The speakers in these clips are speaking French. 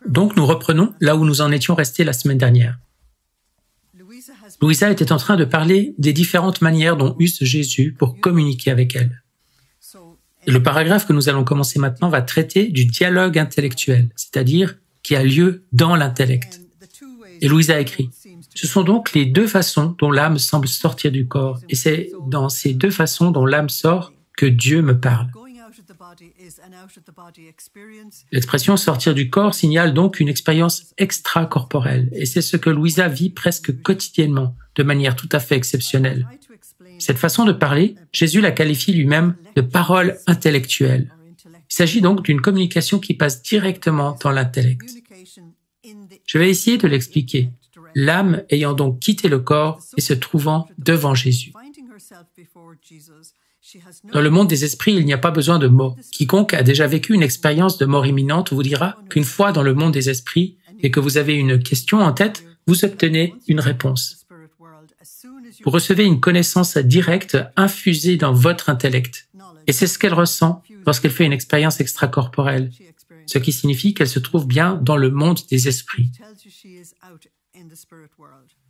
Donc nous reprenons là où nous en étions restés la semaine dernière. Louisa était en train de parler des différentes manières dont use Jésus pour communiquer avec elle. Et le paragraphe que nous allons commencer maintenant va traiter du dialogue intellectuel, c'est-à-dire qui a lieu dans l'intellect. Et Louisa écrit « Ce sont donc les deux façons dont l'âme semble sortir du corps, et c'est dans ces deux façons dont l'âme sort que Dieu me parle. » L'expression « sortir du corps » signale donc une expérience extracorporelle, et c'est ce que Louisa vit presque quotidiennement, de manière tout à fait exceptionnelle. Cette façon de parler, Jésus la qualifie lui-même de parole intellectuelle. Il s'agit donc d'une communication qui passe directement dans l'intellect. Je vais essayer de l'expliquer, l'âme ayant donc quitté le corps et se trouvant devant Jésus. Dans le monde des esprits, il n'y a pas besoin de mots. Quiconque a déjà vécu une expérience de mort imminente vous dira qu'une fois dans le monde des esprits et que vous avez une question en tête, vous obtenez une réponse. Vous recevez une connaissance directe infusée dans votre intellect. Et c'est ce qu'elle ressent lorsqu'elle fait une expérience extracorporelle, ce qui signifie qu'elle se trouve bien dans le monde des esprits.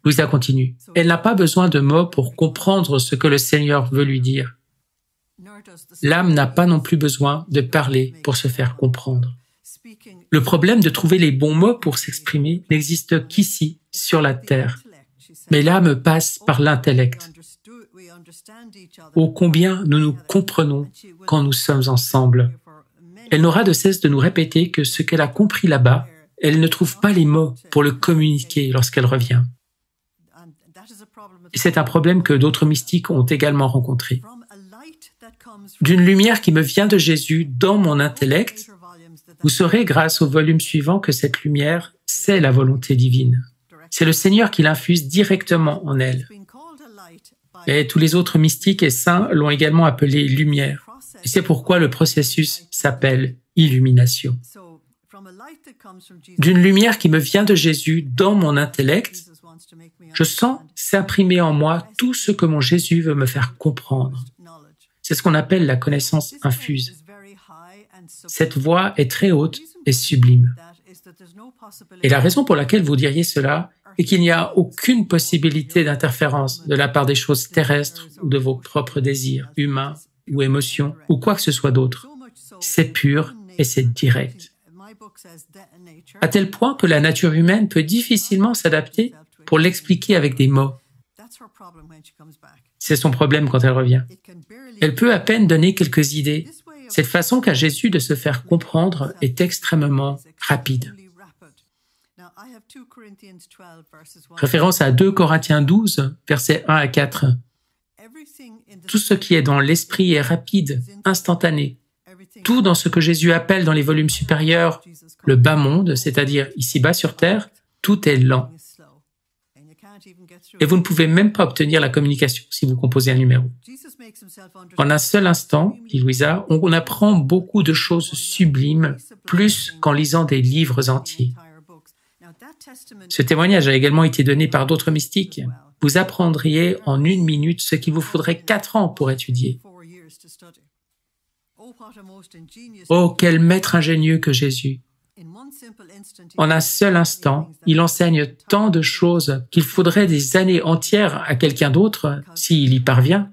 Louisa continue. Elle n'a pas besoin de mots pour comprendre ce que le Seigneur veut lui dire. L'âme n'a pas non plus besoin de parler pour se faire comprendre. Le problème de trouver les bons mots pour s'exprimer n'existe qu'ici, sur la terre. Mais l'âme passe par l'intellect. Ô combien nous nous comprenons quand nous sommes ensemble. Elle n'aura de cesse de nous répéter que ce qu'elle a compris là-bas, elle ne trouve pas les mots pour le communiquer lorsqu'elle revient. Et c'est un problème que d'autres mystiques ont également rencontré. D'une lumière qui me vient de Jésus dans mon intellect, vous saurez grâce au volume suivant que cette lumière, c'est la volonté divine. C'est le Seigneur qui l'infuse directement en elle. Et tous les autres mystiques et saints l'ont également appelée lumière. Et c'est pourquoi le processus s'appelle illumination. D'une lumière qui me vient de Jésus dans mon intellect, je sens s'imprimer en moi tout ce que mon Jésus veut me faire comprendre. C'est ce qu'on appelle la connaissance infuse. Cette voix est très haute et sublime. Et la raison pour laquelle vous diriez cela est qu'il n'y a aucune possibilité d'interférence de la part des choses terrestres ou de vos propres désirs, humains ou émotions, ou quoi que ce soit d'autre. C'est pur et c'est direct. À tel point que la nature humaine peut difficilement s'adapter pour l'expliquer avec des mots. C'est son problème quand elle revient. Elle peut à peine donner quelques idées. Cette façon qu'a Jésus de se faire comprendre est extrêmement rapide. Référence à 2 Corinthiens 12, versets 1 à 4. Tout ce qui est dans l'esprit est rapide, instantané. Tout dans ce que Jésus appelle dans les volumes supérieurs le bas monde, c'est-à-dire ici-bas sur terre, tout est lent. Et vous ne pouvez même pas obtenir la communication si vous composez un numéro. En un seul instant, dit Louisa, on apprend beaucoup de choses sublimes, plus qu'en lisant des livres entiers. Ce témoignage a également été donné par d'autres mystiques. Vous apprendriez en 1 minute ce qu'il vous faudrait 4 ans pour étudier. Oh, quel maître ingénieux que Jésus! En un seul instant, il enseigne tant de choses qu'il faudrait des années entières à quelqu'un d'autre s'il y parvient,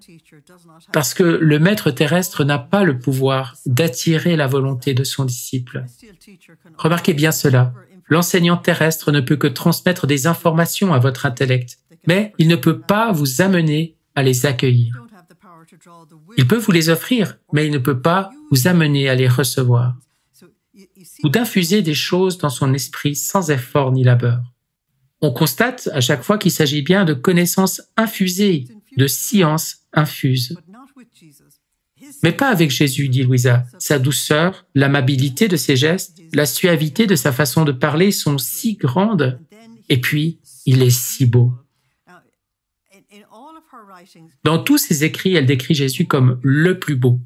parce que le maître terrestre n'a pas le pouvoir d'attirer la volonté de son disciple. Remarquez bien cela, l'enseignant terrestre ne peut que transmettre des informations à votre intellect, mais il ne peut pas vous amener à les accueillir. Il peut vous les offrir, mais il ne peut pas vous amener à les recevoir, ou d'infuser des choses dans son esprit sans effort ni labeur. On constate à chaque fois qu'il s'agit bien de connaissances infusées, de science infuse. Mais pas avec Jésus, dit Louisa. Sa douceur, l'amabilité de ses gestes, la suavité de sa façon de parler sont si grandes, et puis il est si beau. Dans tous ses écrits, elle décrit Jésus comme le plus beau.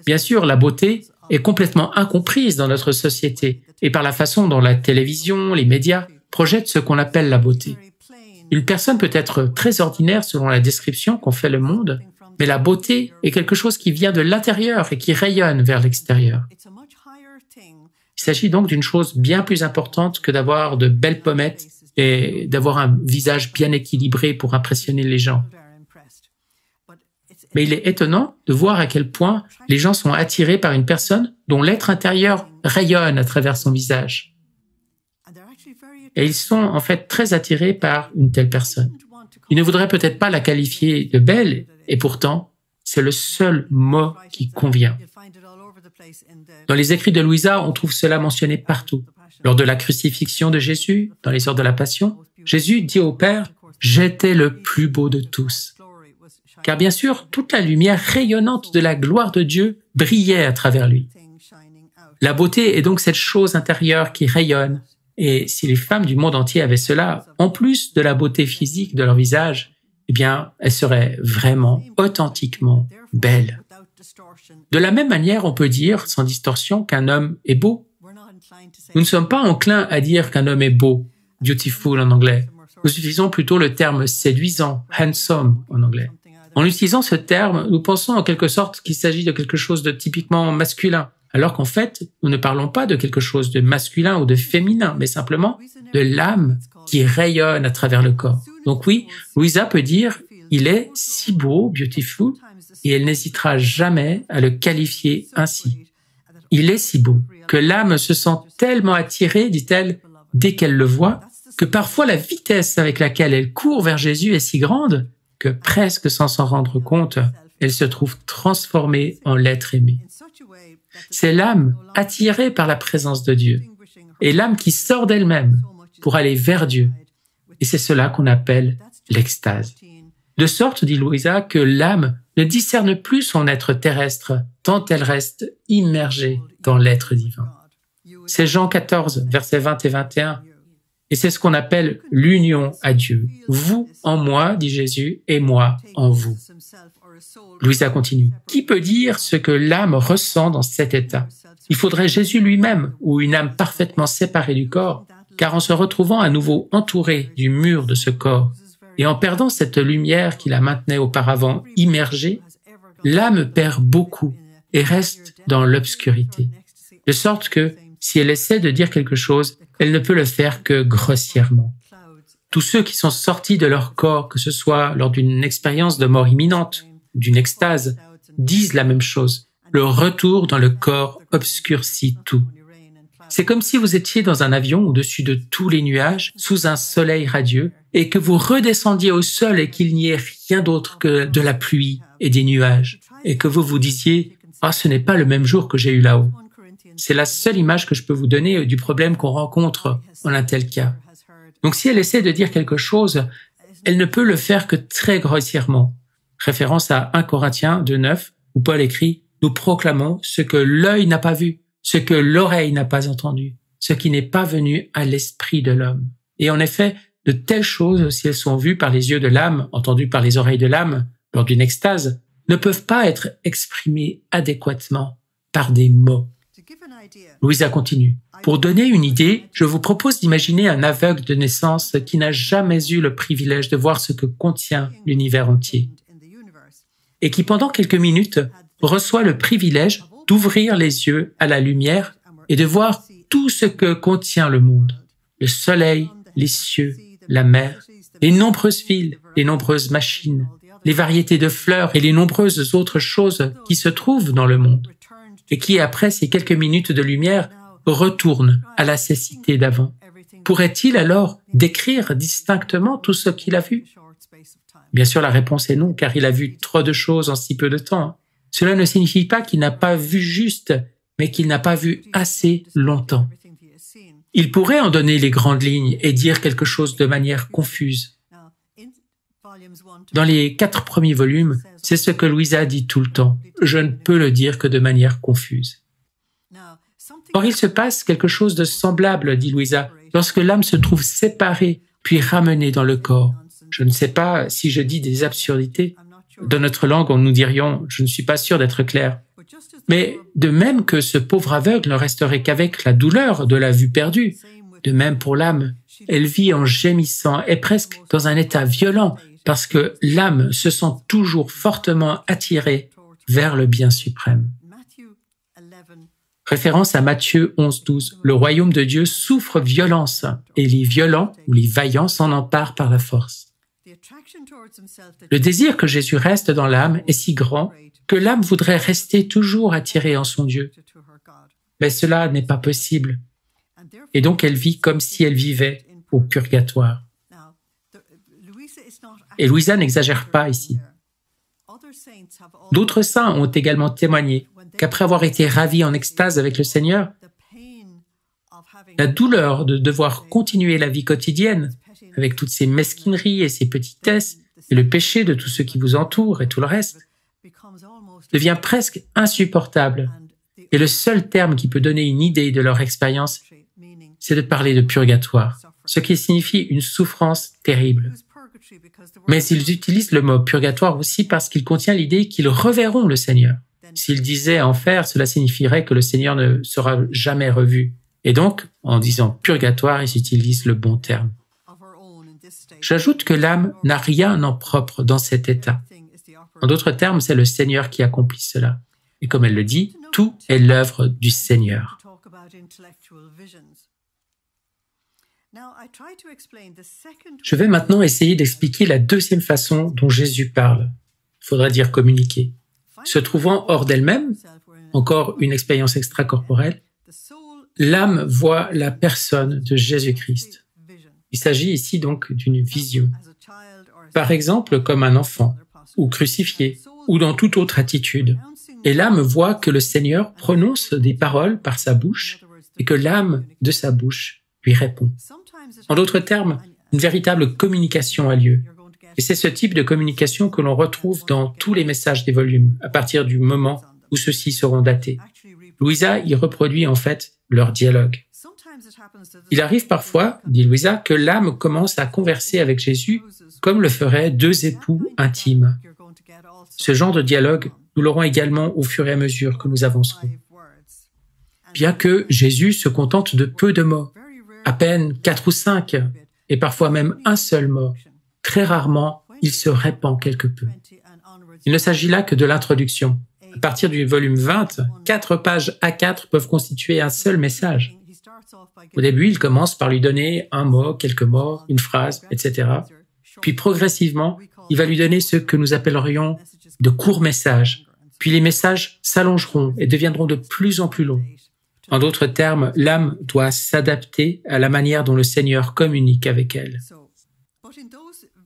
Bien sûr, la beauté est complètement incomprise dans notre société et par la façon dont la télévision, les médias projettent ce qu'on appelle la beauté. Une personne peut être très ordinaire selon la description qu'en fait le monde, Mais la beauté est quelque chose qui vient de l'intérieur et qui rayonne vers l'extérieur. Il s'agit donc d'une chose bien plus importante que d'avoir de belles pommettes et d'avoir un visage bien équilibré pour impressionner les gens. Mais il est étonnant de voir à quel point les gens sont attirés par une personne dont l'être intérieur rayonne à travers son visage. Et ils sont en fait très attirés par une telle personne. Ils ne voudraient peut-être pas la qualifier de belle, et pourtant, c'est le seul mot qui convient. Dans les écrits de Louisa, on trouve cela mentionné partout. Lors de la crucifixion de Jésus, dans les heures de la Passion, Jésus dit au Père « J'étais le plus beau de tous ». Car bien sûr, toute la lumière rayonnante de la gloire de Dieu brillait à travers lui. La beauté est donc cette chose intérieure qui rayonne. Et si les femmes du monde entier avaient cela, en plus de la beauté physique de leur visage, eh bien, elles seraient vraiment, authentiquement belles. De la même manière, on peut dire, sans distorsion, qu'un homme est beau. Nous ne sommes pas enclins à dire qu'un homme est beau, beautiful en anglais. Nous utilisons plutôt le terme séduisant, handsome en anglais. En utilisant ce terme, nous pensons en quelque sorte qu'il s'agit de quelque chose de typiquement masculin, alors qu'en fait, nous ne parlons pas de quelque chose de masculin ou de féminin, mais simplement de l'âme qui rayonne à travers le corps. Donc oui, Louisa peut dire « il est si beau, beautiful », et elle n'hésitera jamais à le qualifier ainsi. Il est si beau que l'âme se sent tellement attirée, dit-elle, dès qu'elle le voit, que parfois la vitesse avec laquelle elle court vers Jésus est si grande que presque sans s'en rendre compte, elle se trouve transformée en l'être aimé. C'est l'âme attirée par la présence de Dieu et l'âme qui sort d'elle-même pour aller vers Dieu. Et c'est cela qu'on appelle l'extase. De sorte, dit Louisa, que l'âme ne discerne plus son être terrestre tant elle reste immergée dans l'être divin. C'est Jean 14, versets 20 et 21. Et c'est ce qu'on appelle l'union à Dieu. Vous en moi, dit Jésus, et moi en vous. Louisa continue. Qui peut dire ce que l'âme ressent dans cet état? Il faudrait Jésus lui-même ou une âme parfaitement séparée du corps, car en se retrouvant à nouveau entourée du mur de ce corps et en perdant cette lumière qui la maintenait auparavant immergée, l'âme perd beaucoup et reste dans l'obscurité. De sorte que, si elle essaie de dire quelque chose, elle ne peut le faire que grossièrement. Tous ceux qui sont sortis de leur corps, que ce soit lors d'une expérience de mort imminente, d'une extase, disent la même chose. Le retour dans le corps obscurcit tout. C'est comme si vous étiez dans un avion au-dessus de tous les nuages, sous un soleil radieux, et que vous redescendiez au sol et qu'il n'y ait rien d'autre que de la pluie et des nuages, et que vous vous disiez « Ah, ce n'est pas le même jour que j'ai eu là-haut ». C'est la seule image que je peux vous donner du problème qu'on rencontre en un tel cas. Donc si elle essaie de dire quelque chose, elle ne peut le faire que très grossièrement. Référence à 1 Corinthiens 2:9, où Paul écrit « Nous proclamons ce que l'œil n'a pas vu, ce que l'oreille n'a pas entendu, ce qui n'est pas venu à l'esprit de l'homme. » Et en effet, de telles choses, si elles sont vues par les yeux de l'âme, entendues par les oreilles de l'âme, lors d'une extase, ne peuvent pas être exprimées adéquatement par des mots. Louisa continue. Pour donner une idée, je vous propose d'imaginer un aveugle de naissance qui n'a jamais eu le privilège de voir ce que contient l'univers entier et qui, pendant quelques minutes, reçoit le privilège d'ouvrir les yeux à la lumière et de voir tout ce que contient le monde. Le soleil, les cieux, la mer, les nombreuses villes, les nombreuses machines, les variétés de fleurs et les nombreuses autres choses qui se trouvent dans le monde et qui, après ces quelques minutes de lumière, retournent à la cécité d'avant. Pourrait-il alors décrire distinctement tout ce qu'il a vu? Bien sûr, la réponse est non, car il a vu trop de choses en si peu de temps. Cela ne signifie pas qu'il n'a pas vu juste, mais qu'il n'a pas vu assez longtemps. Il pourrait en donner les grandes lignes et dire quelque chose de manière confuse. Dans les 4 premiers volumes, c'est ce que Louisa dit tout le temps. Je ne peux le dire que de manière confuse. Or, il se passe quelque chose de semblable, dit Louisa, lorsque l'âme se trouve séparée, puis ramenée dans le corps. Je ne sais pas si je dis des absurdités. Dans notre langue, nous dirions « je ne suis pas sûr d'être clair ». Mais de même que ce pauvre aveugle ne resterait qu'avec la douleur de la vue perdue, de même pour l'âme, elle vit en gémissant et presque dans un état violent parce que l'âme se sent toujours fortement attirée vers le bien suprême. Référence à Matthieu 11:12. Le royaume de Dieu souffre violence et les violents ou les vaillants s'en emparent par la force. Le désir que Jésus reste dans l'âme est si grand que l'âme voudrait rester toujours attirée en son Dieu. Mais cela n'est pas possible. Et donc elle vit comme si elle vivait au purgatoire. Et Louisa n'exagère pas ici. D'autres saints ont également témoigné qu'après avoir été ravis en extase avec le Seigneur, la douleur de devoir continuer la vie quotidienne avec toutes ces mesquineries et ces petitesses et le péché de tous ceux qui vous entourent et tout le reste devient presque insupportable. Et le seul terme qui peut donner une idée de leur expérience, c'est de parler de purgatoire, ce qui signifie une souffrance terrible. Mais ils utilisent le mot purgatoire aussi parce qu'il contient l'idée qu'ils reverront le Seigneur. S'ils disaient enfer, cela signifierait que le Seigneur ne sera jamais revu. Et donc, en disant purgatoire, ils utilisent le bon terme. J'ajoute que l'âme n'a rien en propre dans cet état. En d'autres termes, c'est le Seigneur qui accomplit cela. Et comme elle le dit, tout est l'œuvre du Seigneur. Je vais maintenant essayer d'expliquer la deuxième façon dont Jésus parle. Il faudra dire communiquer. Se trouvant hors d'elle-même, encore une expérience extracorporelle, l'âme voit la personne de Jésus-Christ. Il s'agit ici donc d'une vision. Par exemple, comme un enfant, ou crucifié, ou dans toute autre attitude. Et l'âme voit que le Seigneur prononce des paroles par sa bouche et que l'âme de sa bouche lui répond. En d'autres termes, une véritable communication a lieu. Et c'est ce type de communication que l'on retrouve dans tous les messages des volumes, à partir du moment où ceux-ci seront datés. Louisa y reproduit en fait leur dialogue. Il arrive parfois, dit Louisa, que l'âme commence à converser avec Jésus comme le feraient deux époux intimes. Ce genre de dialogue, nous l'aurons également au fur et à mesure que nous avancerons. Bien que Jésus se contente de peu de mots, à peine 4 ou 5, et parfois même un seul mot, très rarement, il se répand quelque peu. Il ne s'agit là que de l'introduction. À partir du volume 20, 4 pages A4 peuvent constituer un seul message. Au début, il commence par lui donner un mot, quelques mots, une phrase, etc. Puis progressivement, il va lui donner ce que nous appellerions de courts messages. Puis les messages s'allongeront et deviendront de plus en plus longs. En d'autres termes, l'âme doit s'adapter à la manière dont le Seigneur communique avec elle.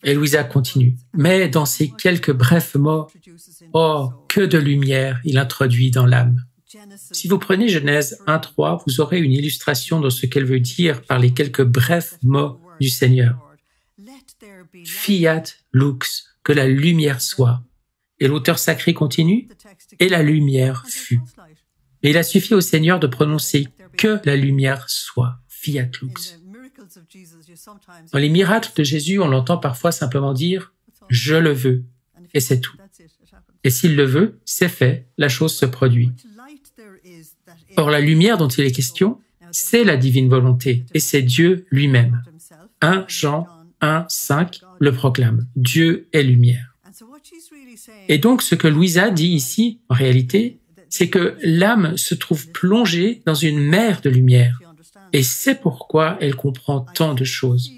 Et Louisa continue. Mais dans ces quelques brefs mots, oh, que de lumière il introduit dans l'âme. Si vous prenez Genèse 1:3, vous aurez une illustration de ce qu'elle veut dire par les quelques brefs mots du Seigneur. Fiat lux, que la lumière soit. Et l'auteur sacré continue, et la lumière fut. Mais il a suffi au Seigneur de prononcer que la lumière soit. Fiat lux. Dans les miracles de Jésus, on l'entend parfois simplement dire « je le veux » et c'est tout. Et s'il le veut, c'est fait, la chose se produit. Or, la lumière dont il est question, c'est la divine volonté et c'est Dieu lui-même. 1 Jean 1:5 le proclame. Dieu est lumière. Et donc, ce que Louisa dit ici, en réalité, c'est que l'âme se trouve plongée dans une mer de lumière. Et c'est pourquoi elle comprend tant de choses.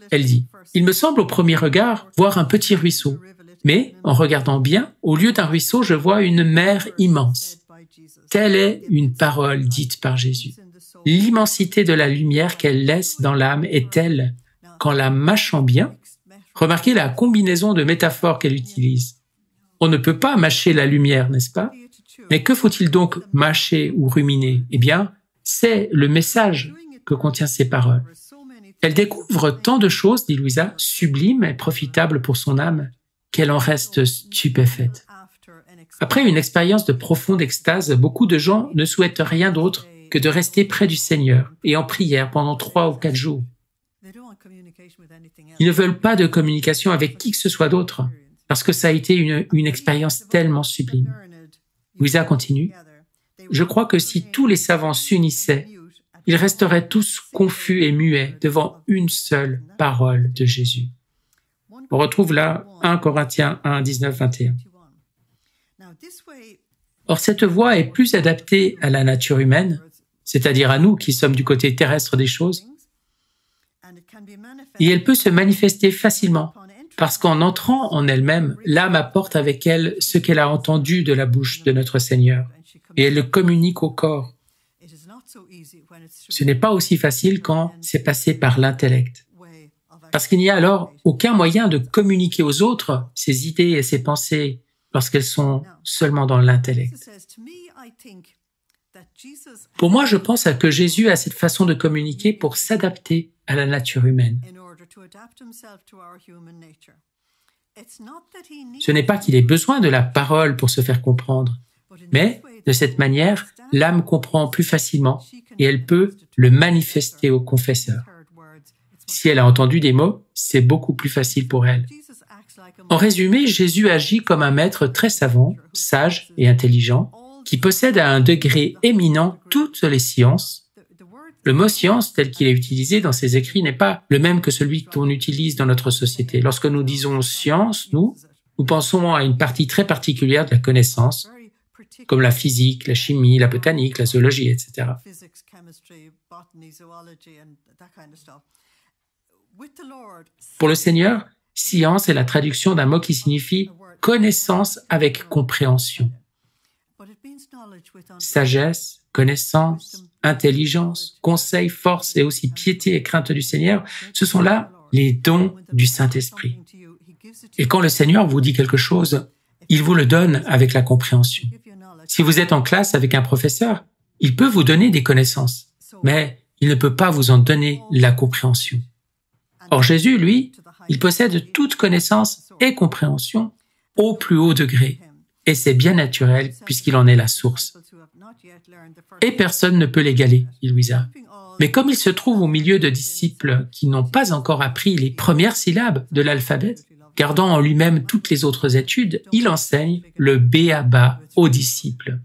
Elle dit, « Il me semble au premier regard voir un petit ruisseau, mais en regardant bien, au lieu d'un ruisseau, je vois une mer immense. » Telle est une parole dite par Jésus. L'immensité de la lumière qu'elle laisse dans l'âme est telle qu'en la mâchant bien, remarquez la combinaison de métaphores qu'elle utilise. On ne peut pas mâcher la lumière, n'est-ce pas? Mais que faut-il donc mâcher ou ruminer? Eh bien, c'est le message que contient ces paroles. Elle découvre tant de choses, dit Louisa, sublimes et profitables pour son âme, qu'elle en reste stupéfaite. Après une expérience de profonde extase, beaucoup de gens ne souhaitent rien d'autre que de rester près du Seigneur et en prière pendant 3 ou 4 jours. Ils ne veulent pas de communication avec qui que ce soit d'autre, parce que ça a été une expérience tellement sublime. Louisa continue. Je crois que si tous les savants s'unissaient, ils resteraient tous confus et muets devant une seule parole de Jésus. On retrouve là 1 Corinthiens 1, 19, 21. Or, cette voie est plus adaptée à la nature humaine, c'est-à-dire à nous qui sommes du côté terrestre des choses, et elle peut se manifester facilement, parce qu'en entrant en elle-même, l'âme apporte avec elle ce qu'elle a entendu de la bouche de notre Seigneur, et elle le communique au corps. Ce n'est pas aussi facile quand c'est passé par l'intellect, parce qu'il n'y a alors aucun moyen de communiquer aux autres ses idées et ses pensées lorsqu'elles sont seulement dans l'intellect. Pour moi, je pense que Jésus a cette façon de communiquer pour s'adapter à la nature humaine. Ce n'est pas qu'il ait besoin de la parole pour se faire comprendre, mais de cette manière, l'âme comprend plus facilement et elle peut le manifester au confesseur. Si elle a entendu des mots, c'est beaucoup plus facile pour elle. En résumé, Jésus agit comme un maître très savant, sage et intelligent, qui possède à un degré éminent toutes les sciences. Le mot « science » tel qu'il est utilisé dans ses écrits n'est pas le même que celui qu'on utilise dans notre société. Lorsque nous disons « science », nous pensons à une partie très particulière de la connaissance, comme la physique, la chimie, la botanique, la zoologie, etc. Pour le Seigneur, science est la traduction d'un mot qui signifie connaissance avec compréhension. Sagesse, connaissance, intelligence, conseil, force et aussi piété et crainte du Seigneur, ce sont là les dons du Saint-Esprit. Et quand le Seigneur vous dit quelque chose, il vous le donne avec la compréhension. Si vous êtes en classe avec un professeur, il peut vous donner des connaissances, mais il ne peut pas vous en donner la compréhension. Or Jésus, lui, il possède toute connaissance et compréhension au plus haut degré. Et c'est bien naturel puisqu'il en est la source. Et personne ne peut l'égaler, dit Louisa. Mais comme il se trouve au milieu de disciples qui n'ont pas encore appris les premières syllabes de l'alphabet, gardant en lui-même toutes les autres études, il enseigne le b.a.-ba aux disciples.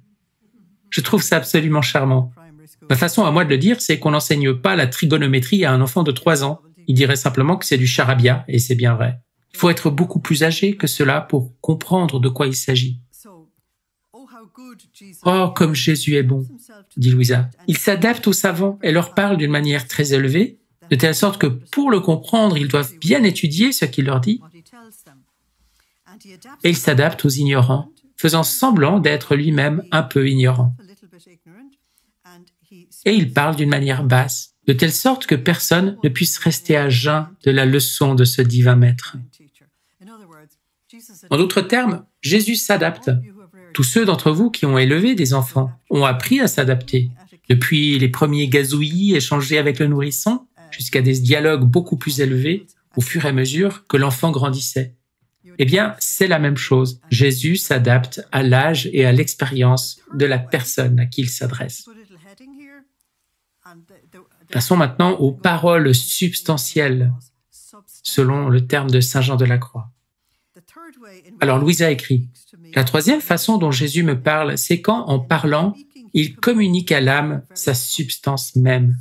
Je trouve ça absolument charmant. Ma façon à moi de le dire, c'est qu'on n'enseigne pas la trigonométrie à un enfant de 3 ans. Il dirait simplement que c'est du charabia, et c'est bien vrai. Il faut être beaucoup plus âgé que cela pour comprendre de quoi il s'agit. Oh, comme Jésus est bon, dit Louisa. Il s'adapte aux savants et leur parle d'une manière très élevée, de telle sorte que pour le comprendre, ils doivent bien étudier ce qu'il leur dit. Et il s'adapte aux ignorants, faisant semblant d'être lui-même un peu ignorant. Et il parle d'une manière basse, de telle sorte que personne ne puisse rester à jeun de la leçon de ce divin maître. En d'autres termes, Jésus s'adapte. Tous ceux d'entre vous qui ont élevé des enfants ont appris à s'adapter, depuis les premiers gazouillis échangés avec le nourrisson jusqu'à des dialogues beaucoup plus élevés au fur et à mesure que l'enfant grandissait. Eh bien, c'est la même chose. Jésus s'adapte à l'âge et à l'expérience de la personne à qui il s'adresse. Passons maintenant aux paroles substantielles, selon le terme de Saint Jean de la Croix. Alors Louisa écrit, « La troisième façon dont Jésus me parle, c'est quand, en parlant, il communique à l'âme sa substance même. »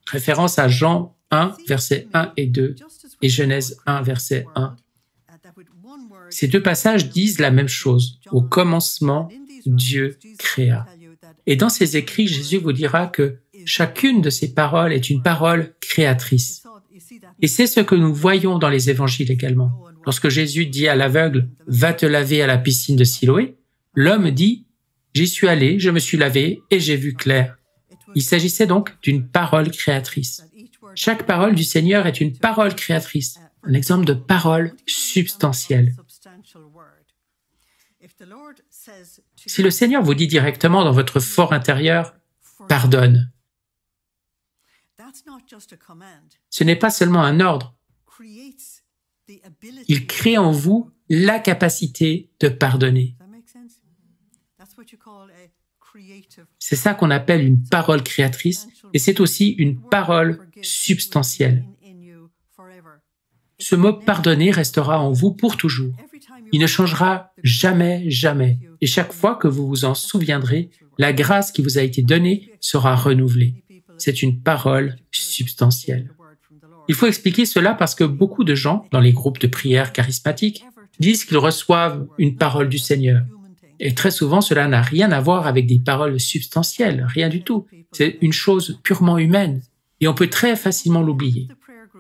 Référence à Jean 1, versets 1 et 2, et Genèse 1, verset 1. Ces deux passages disent la même chose. Au commencement, Dieu créa. Et dans ses écrits, Jésus vous dira que chacune de ces paroles est une parole créatrice. Et c'est ce que nous voyons dans les évangiles également. Lorsque Jésus dit à l'aveugle « Va te laver à la piscine de Siloé », l'homme dit « J'y suis allé, je me suis lavé et j'ai vu clair ». Il s'agissait donc d'une parole créatrice. Chaque parole du Seigneur est une parole créatrice, un exemple de parole substantielle. Si le Seigneur vous dit directement dans votre fort intérieur « Pardonne », ce n'est pas seulement un ordre. Il crée en vous la capacité de pardonner. C'est ça qu'on appelle une parole créatrice et c'est aussi une parole substantielle. Ce mot « pardonner » restera en vous pour toujours. Il ne changera jamais, jamais. Et chaque fois que vous vous en souviendrez, la grâce qui vous a été donnée sera renouvelée. C'est une parole substantielle. Il faut expliquer cela parce que beaucoup de gens, dans les groupes de prière charismatiques, disent qu'ils reçoivent une parole du Seigneur. Et très souvent, cela n'a rien à voir avec des paroles substantielles, rien du tout. C'est une chose purement humaine. Et on peut très facilement l'oublier.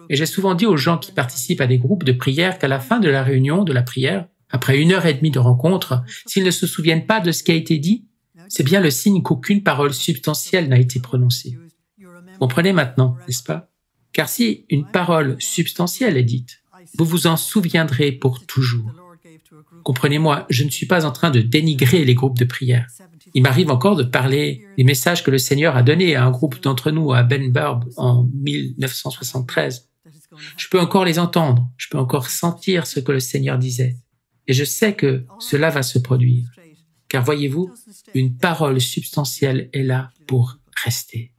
Et j'ai souvent dit aux gens qui participent à des groupes de prière qu'à la fin de la réunion de la prière, après 1 heure et demie de rencontre, s'ils ne se souviennent pas de ce qui a été dit, c'est bien le signe qu'aucune parole substantielle n'a été prononcée. Comprenez maintenant, n'est-ce pas? Car si une parole substantielle est dite, vous vous en souviendrez pour toujours. Comprenez-moi, je ne suis pas en train de dénigrer les groupes de prière. Il m'arrive encore de parler des messages que le Seigneur a donnés à un groupe d'entre nous à Benburb en 1973. Je peux encore les entendre, je peux encore sentir ce que le Seigneur disait. Et je sais que cela va se produire. Car voyez-vous, une parole substantielle est là pour rester.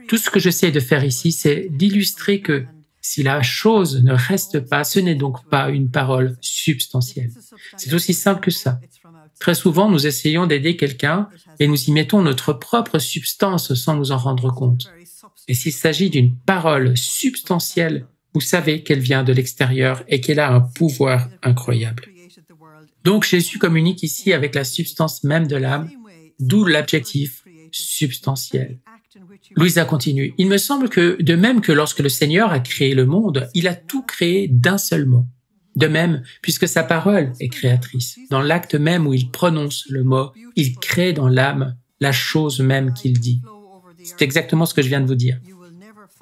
Tout ce que j'essaie de faire ici, c'est d'illustrer que si la chose ne reste pas, ce n'est donc pas une parole substantielle. C'est aussi simple que ça. Très souvent, nous essayons d'aider quelqu'un et nous y mettons notre propre substance sans nous en rendre compte. Et s'il s'agit d'une parole substantielle, vous savez qu'elle vient de l'extérieur et qu'elle a un pouvoir incroyable. Donc Jésus communique ici avec la substance même de l'âme, d'où l'adjectif substantiel. Louisa continue. Il me semble que, de même que lorsque le Seigneur a créé le monde, il a tout créé d'un seul mot. De même, puisque sa parole est créatrice, dans l'acte même où il prononce le mot, il crée dans l'âme la chose même qu'il dit. C'est exactement ce que je viens de vous dire.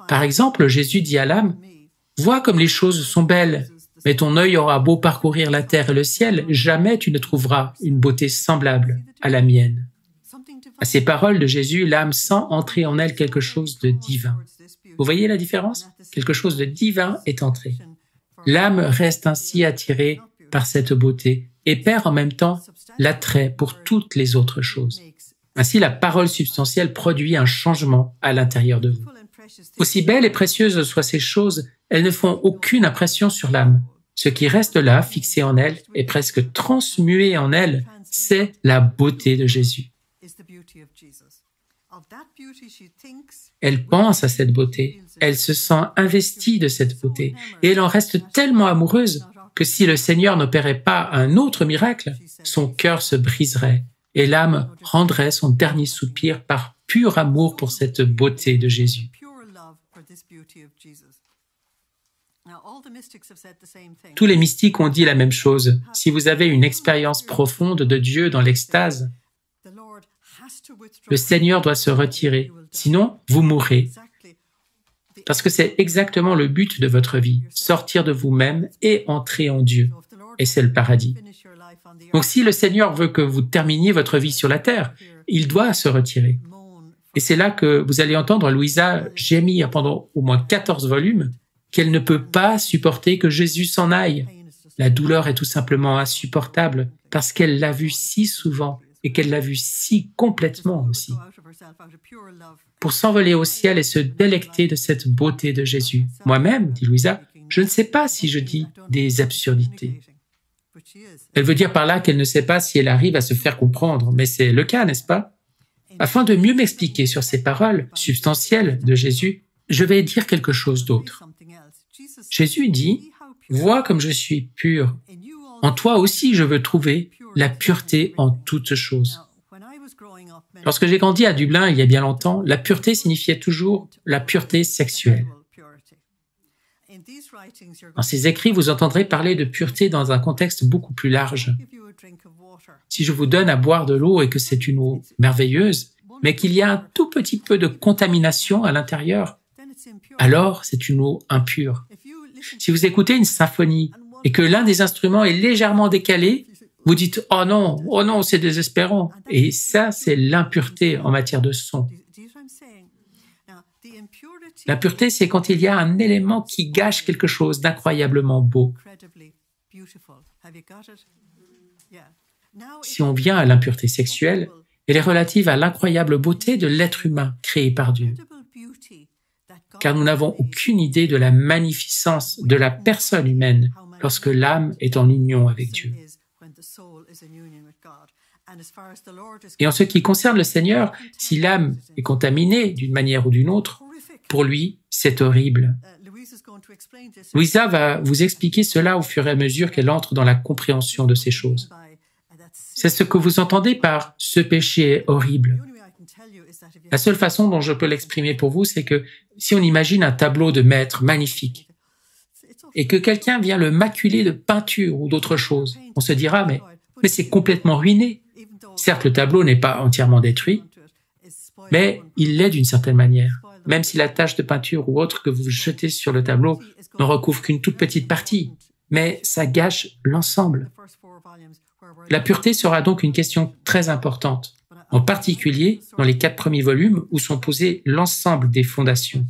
Par exemple, Jésus dit à l'âme, « Vois comme les choses sont belles, mais ton œil aura beau parcourir la terre et le ciel, jamais tu ne trouveras une beauté semblable à la mienne. » À ces paroles de Jésus, l'âme sent entrer en elle quelque chose de divin. Vous voyez la différence? Quelque chose de divin est entré. L'âme reste ainsi attirée par cette beauté et perd en même temps l'attrait pour toutes les autres choses. Ainsi, la parole substantielle produit un changement à l'intérieur de vous. Aussi belles et précieuses soient ces choses, elles ne font aucune impression sur l'âme. Ce qui reste là, fixé en elle, et presque transmué en elle, c'est la beauté de Jésus. Elle pense à cette beauté, elle se sent investie de cette beauté, et elle en reste tellement amoureuse que si le Seigneur n'opérait pas un autre miracle, son cœur se briserait, et l'âme rendrait son dernier soupir par pur amour pour cette beauté de Jésus. Tous les mystiques ont dit la même chose. Si vous avez une expérience profonde de Dieu dans l'extase, le Seigneur doit se retirer, sinon vous mourrez. Parce que c'est exactement le but de votre vie, sortir de vous-même et entrer en Dieu. Et c'est le paradis. Donc si le Seigneur veut que vous terminiez votre vie sur la terre, il doit se retirer. Et c'est là que vous allez entendre Louisa gémir pendant au moins 14 volumes qu'elle ne peut pas supporter que Jésus s'en aille. La douleur est tout simplement insupportable parce qu'elle l'a vu si souvent et qu'elle l'a vu si complètement aussi. Pour s'envoler au ciel et se délecter de cette beauté de Jésus. Moi-même, dit Louisa, je ne sais pas si je dis des absurdités. Elle veut dire par là qu'elle ne sait pas si elle arrive à se faire comprendre, mais c'est le cas, n'est-ce pas? Afin de mieux m'expliquer sur ces paroles substantielles de Jésus, je vais dire quelque chose d'autre. Jésus dit, « Vois comme je suis pur. En toi aussi je veux trouver la pureté en toutes choses. » Lorsque j'ai grandi à Dublin il y a bien longtemps, la pureté signifiait toujours la pureté sexuelle. Dans ces écrits, vous entendrez parler de pureté dans un contexte beaucoup plus large. Si je vous donne à boire de l'eau et que c'est une eau merveilleuse, mais qu'il y a un tout petit peu de contamination à l'intérieur, alors c'est une eau impure. Si vous écoutez une symphonie et que l'un des instruments est légèrement décalé, vous dites « Oh non, c'est désespérant ». Et ça, c'est l'impureté en matière de son. L'impureté, c'est quand il y a un élément qui gâche quelque chose d'incroyablement beau. Si on vient à l'impureté sexuelle, elle est relative à l'incroyable beauté de l'être humain créé par Dieu. Car nous n'avons aucune idée de la magnificence de la personne humaine lorsque l'âme est en union avec Dieu. Et en ce qui concerne le Seigneur, si l'âme est contaminée d'une manière ou d'une autre, pour lui, c'est horrible. Louisa va vous expliquer cela au fur et à mesure qu'elle entre dans la compréhension de ces choses. C'est ce que vous entendez par « ce péché est horrible ». La seule façon dont je peux l'exprimer pour vous, c'est que si on imagine un tableau de maître magnifique et que quelqu'un vient le maculer de peinture ou d'autre chose, on se dira « mais c'est complètement ruiné ». Certes, le tableau n'est pas entièrement détruit, mais il l'est d'une certaine manière, même si la tache de peinture ou autre que vous jetez sur le tableau n'en recouvre qu'une toute petite partie, mais ça gâche l'ensemble. La pureté sera donc une question très importante, en particulier dans les 4 premiers volumes où sont posés l'ensemble des fondations.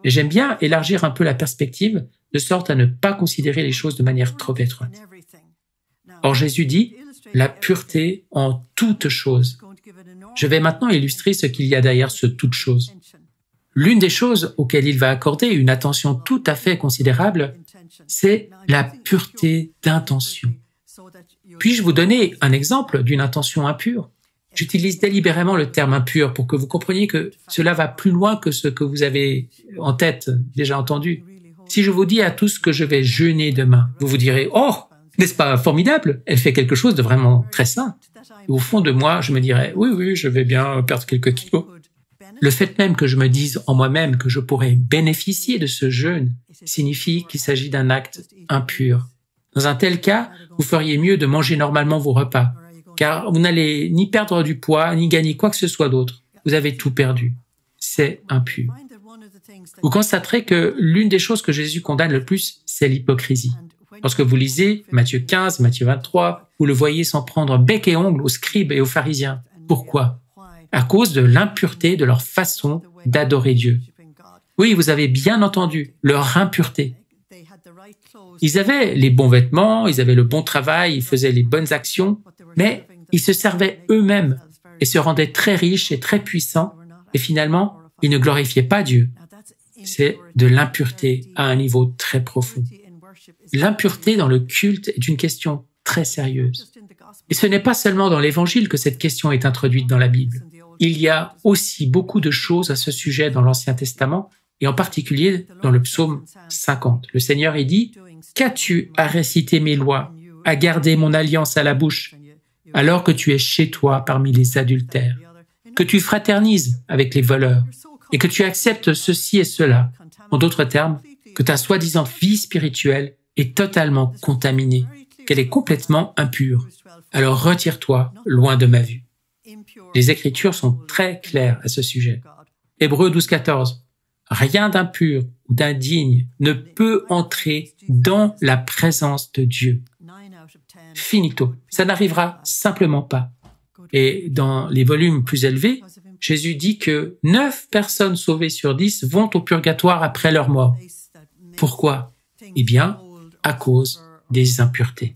Et j'aime bien élargir un peu la perspective, de sorte à ne pas considérer les choses de manière trop étroite. Or Jésus dit « la pureté en toutes choses ». Je vais maintenant illustrer ce qu'il y a derrière ce « toutes choses ». L'une des choses auxquelles il va accorder une attention tout à fait considérable, c'est la pureté d'intention. Puis-je vous donner un exemple d'une intention impure? J'utilise délibérément le terme impur pour que vous compreniez que cela va plus loin que ce que vous avez en tête, déjà entendu. Si je vous dis à tous que je vais jeûner demain, vous vous direz « Oh, n'est-ce pas formidable? Elle fait quelque chose de vraiment très sain. » Et au fond de moi, je me dirais « Oui, je vais bien perdre quelques kilos. » Le fait même que je me dise en moi-même que je pourrais bénéficier de ce jeûne signifie qu'il s'agit d'un acte impur. Dans un tel cas, vous feriez mieux de manger normalement vos repas, car vous n'allez ni perdre du poids, ni gagner quoi que ce soit d'autre. Vous avez tout perdu. C'est impur. Vous constaterez que l'une des choses que Jésus condamne le plus, c'est l'hypocrisie. Lorsque vous lisez Matthieu 15, Matthieu 23, vous le voyez s'en prendre bec et ongles aux scribes et aux pharisiens. Pourquoi? À cause de l'impureté de leur façon d'adorer Dieu. Oui, vous avez bien entendu, leur impureté. Ils avaient les bons vêtements, ils avaient le bon travail, ils faisaient les bonnes actions, mais ils se servaient eux-mêmes et se rendaient très riches et très puissants, et finalement, ils ne glorifiaient pas Dieu. C'est de l'impureté à un niveau très profond. L'impureté dans le culte est une question très sérieuse. Et ce n'est pas seulement dans l'Évangile que cette question est introduite dans la Bible. Il y a aussi beaucoup de choses à ce sujet dans l'Ancien Testament, et en particulier dans le psaume 50. Le Seigneur y dit « Qu'as-tu à réciter mes lois, à garder mon alliance à la bouche, alors que tu es chez toi parmi les adultères, que tu fraternises avec les voleurs, et que tu acceptes ceci et cela. En d'autres termes, que ta soi-disant vie spirituelle est totalement contaminée, qu'elle est complètement impure. Alors retire-toi loin de ma vue. » Les Écritures sont très claires à ce sujet. Hébreux 12, 14. Rien d'impur ou d'indigne ne peut entrer dans la présence de Dieu. Finito. Ça n'arrivera simplement pas. Et dans les volumes plus élevés, Jésus dit que 9 personnes sauvées sur 10 vont au purgatoire après leur mort. Pourquoi? Eh bien, à cause des impuretés.